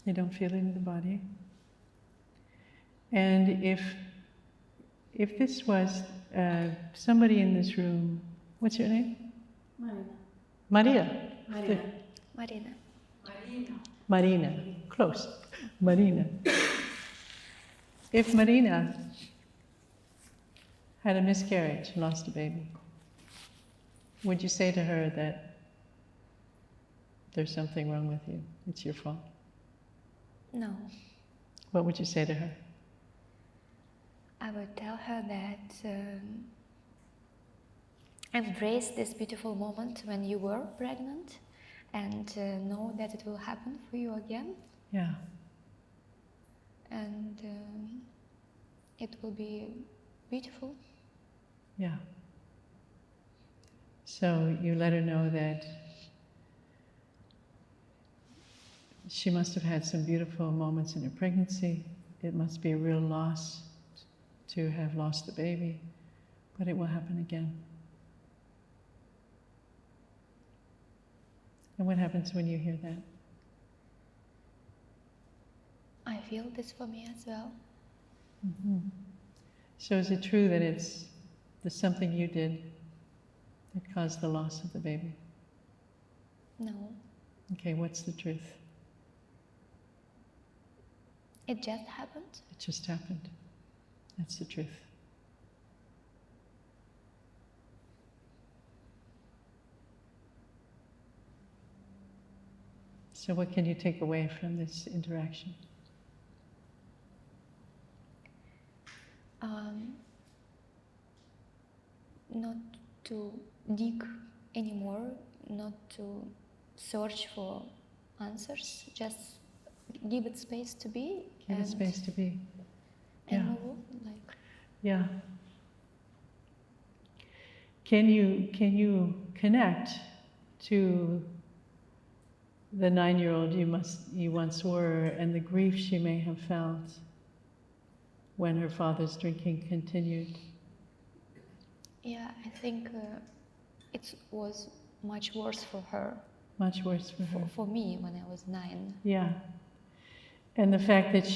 You don't feel it in the body? And if this was somebody in this room, what's your name? Maria. Marina. Marina. Close. Marina. If Marina had a miscarriage, lost a baby, would you say to her that there's something wrong with you? It's your fault? No. What would you say to her? I would tell her that embrace this beautiful moment when you were pregnant and know that it will happen for you again. Yeah. And it will be beautiful. Yeah. So you let her know that she must have had some beautiful moments in her pregnancy. It must be a real loss to have lost the baby, but it will happen again. And what happens when you hear that? I feel this for me as well. Mm-hmm. So is it true that there's something you did that caused the loss of the baby? No. Okay, what's the truth? It just happened. It just happened. That's the truth. So what can you take away from this interaction? Not to dig anymore, not to search for answers, just give it space to be. Give it space to be. And Yeah. move on, like. Yeah. Can you connect to the 9-year-old you once were and the grief she may have felt when her father's drinking continued? Yeah, I think it was much worse for her. Much worse for her. For me, when I was 9. Yeah. And the fact that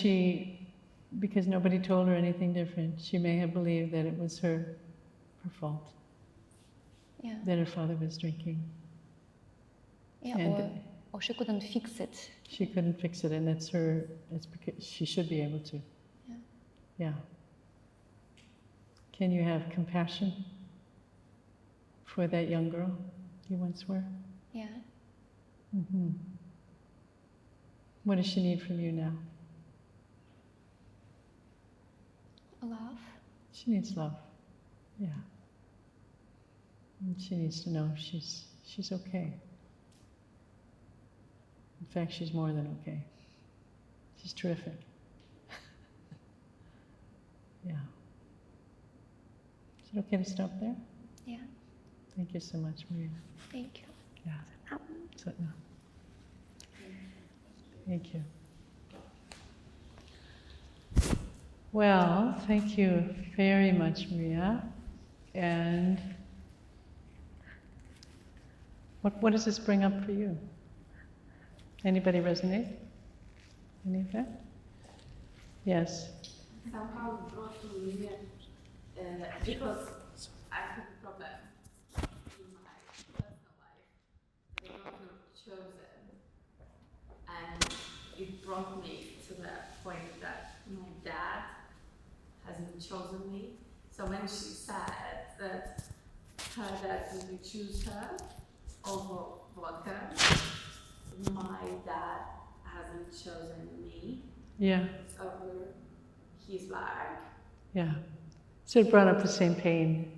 because nobody told her anything different, she may have believed that it was her fault. Yeah. That her father was drinking. Yeah, or she couldn't fix it. She couldn't fix it, and it's because she should be able to. Yeah. Yeah. Can you have compassion for that young girl you once were? Yeah. Mm-hmm. What does she need from you now? Love. She needs love. Yeah. And she needs to know she's okay. In fact, she's more than okay. She's terrific. Yeah. Is it okay to stop there? Yeah. Thank you so much, Maria. Thank you. Yeah. Satnam. Thank you. Well, thank you very much, Maria. And what does this bring up for you? Anybody resonate? Any of that? Yes. Somehow brought to me because I have a problem in my personal life. I don't feel chosen, and it brought me to the point that my dad hasn't chosen me. So when she said that her dad will choose her over vodka, my dad hasn't chosen me. Yeah. Over his life. Yeah. So it brought up the same pain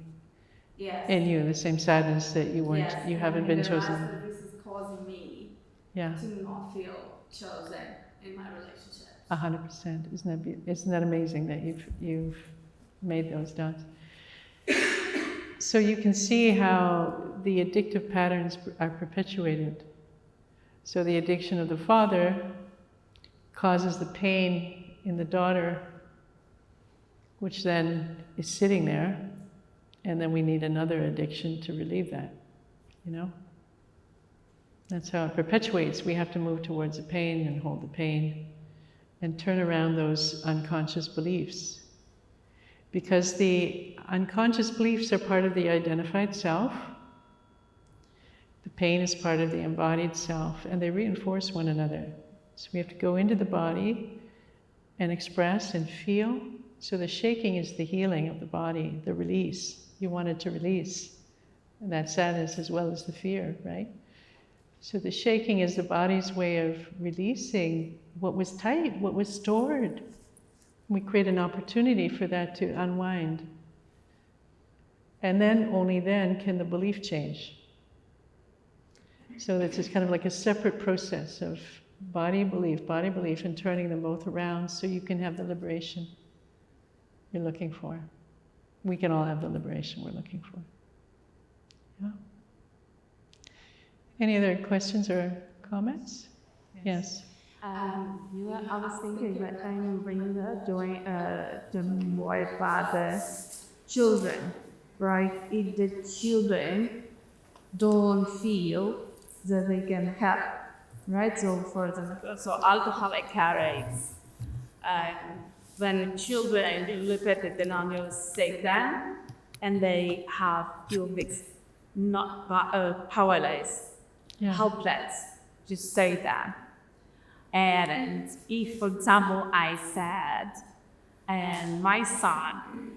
Yes. in you, the same sadness that you weren't, Yes, you haven't and been I realized chosen. that this is causing me Yeah. to not feel chosen in my relationship. 100%. Isn't that amazing that you've made those dots? So you can see how the addictive patterns are perpetuated. So the addiction of the father causes the pain in the daughter, which then is sitting there, and then we need another addiction to relieve that, you know? That's how it perpetuates. We have to move towards the pain and hold the pain and turn around those unconscious beliefs. Because the unconscious beliefs are part of the identified self. The pain is part of the embodied self, and they reinforce one another. So we have to go into the body and express and feel. So the shaking is the healing of the body, the release. You wanted to release that sadness as well as the fear, right? So the shaking is the body's way of releasing what was tight, what was stored. We create an opportunity for that to unwind. And then, only then, can the belief change. So that's just kind of like a separate process of body belief, and turning them both around so you can have the liberation you're looking for. We can all have the liberation we're looking for. Yeah. Any other questions or comments? Yes. I was thinking that I'm bringing up doing more about the children, right? If the children don't feel that they can help, right? So for example, so alcoholic addicts, when children look at it, then say that, and they have feel not powerless, helpless, just say that. And if, for example, I said, and my son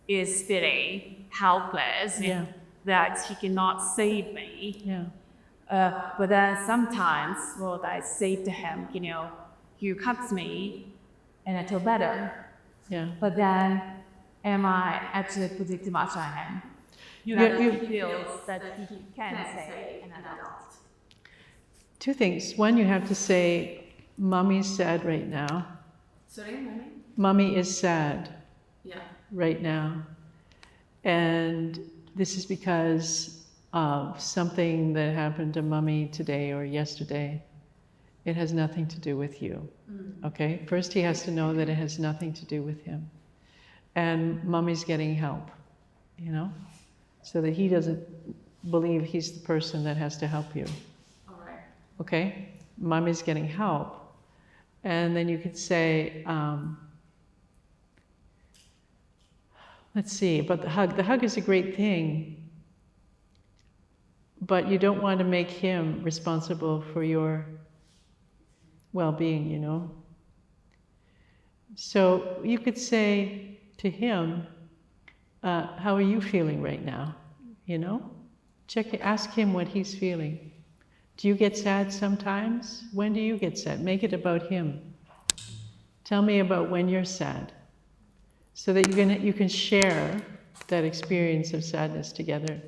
is feeling helpless, that he cannot save me. But then sometimes what I say to him, you cut me and I feel better. But then, am I actually putting too much on him? He feels that he can say and I don't. Two things. One, you have to say, Mommy's sad right now. Sorry, Mommy? Mommy is sad right now. And this is because of something that happened to Mommy today or yesterday. It has nothing to do with you. Okay? First, he has to know that it has nothing to do with him. And Mommy's getting help, so that he doesn't believe he's the person that has to help you. All right. Okay? Mommy's getting help. And then you could say, let's see, about the hug. The hug is a great thing, but you don't want to make him responsible for your well-being, So you could say to him, how are you feeling right now? Ask him what he's feeling. Do you get sad sometimes? When do you get sad? Make it about him. Tell me about when you're sad, so that you can share that experience of sadness together,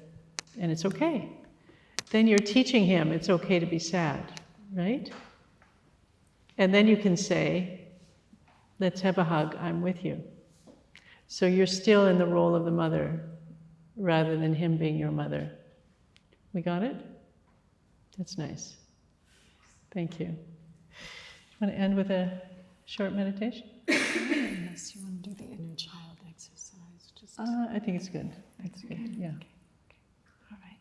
and it's okay. Then you're teaching him it's okay to be sad, right? And then you can say, let's have a hug, I'm with you. So you're still in the role of the mother, rather than him being your mother. We got it? That's nice. Thank you. Want to end with a short meditation? Unless you want to do the inner child exercise. I think it's good. It's good, yeah. Okay. All right.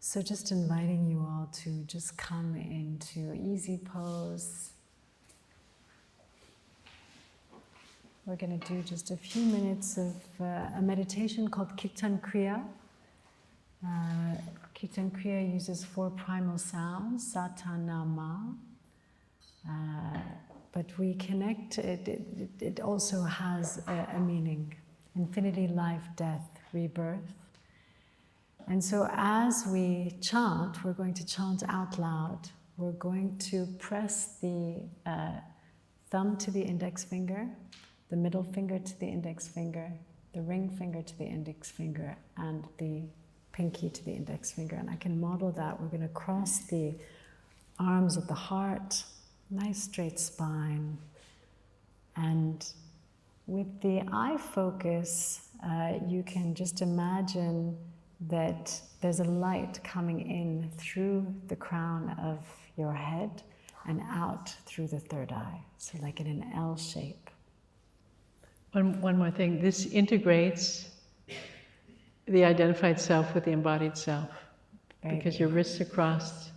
So just inviting you all to just come into easy pose. We're going to do just a few minutes of a meditation called Kirtan Kriya. Kirtan Kriya uses 4 primal sounds, Sata, Nama, but we connect, it also has a meaning, infinity, life, death, rebirth. And so as we chant, we're going to chant out loud. We're going to press the thumb to the index finger, the middle finger to the index finger, the ring finger to the index finger, and the pinky to the index finger. And I can model that. We're going to cross the arms at the heart, nice straight spine. And with the eye focus, you can just imagine that there's a light coming in through the crown of your head and out through the third eye. So like in an L shape. One more thing. This integrates the identified self with the embodied self, because your wrists are crossed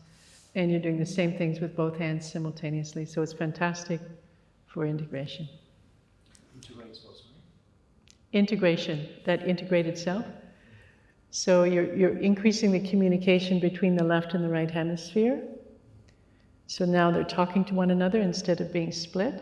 and you're doing the same things with both hands simultaneously. So it's fantastic for integration. Integration, that integrated self. So you're increasing the communication between the left and the right hemisphere. So now they're talking to one another instead of being split.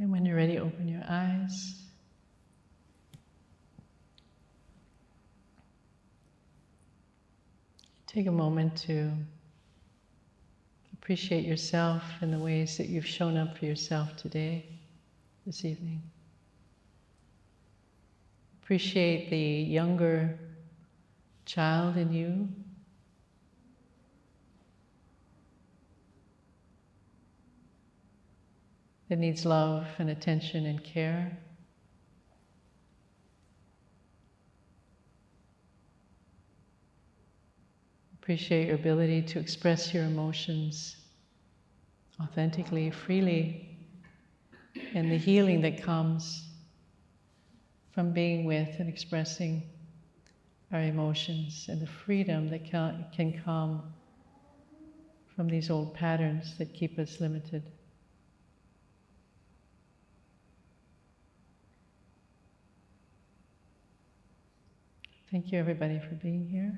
And when you're ready, open your eyes. Take a moment to appreciate yourself in the ways that you've shown up for yourself today, this evening. Appreciate the younger child in you. That needs love and attention and care. Appreciate your ability to express your emotions authentically, freely, and the healing that comes from being with and expressing our emotions, and the freedom that can come from these old patterns that keep us limited. Thank you, everybody, for being here.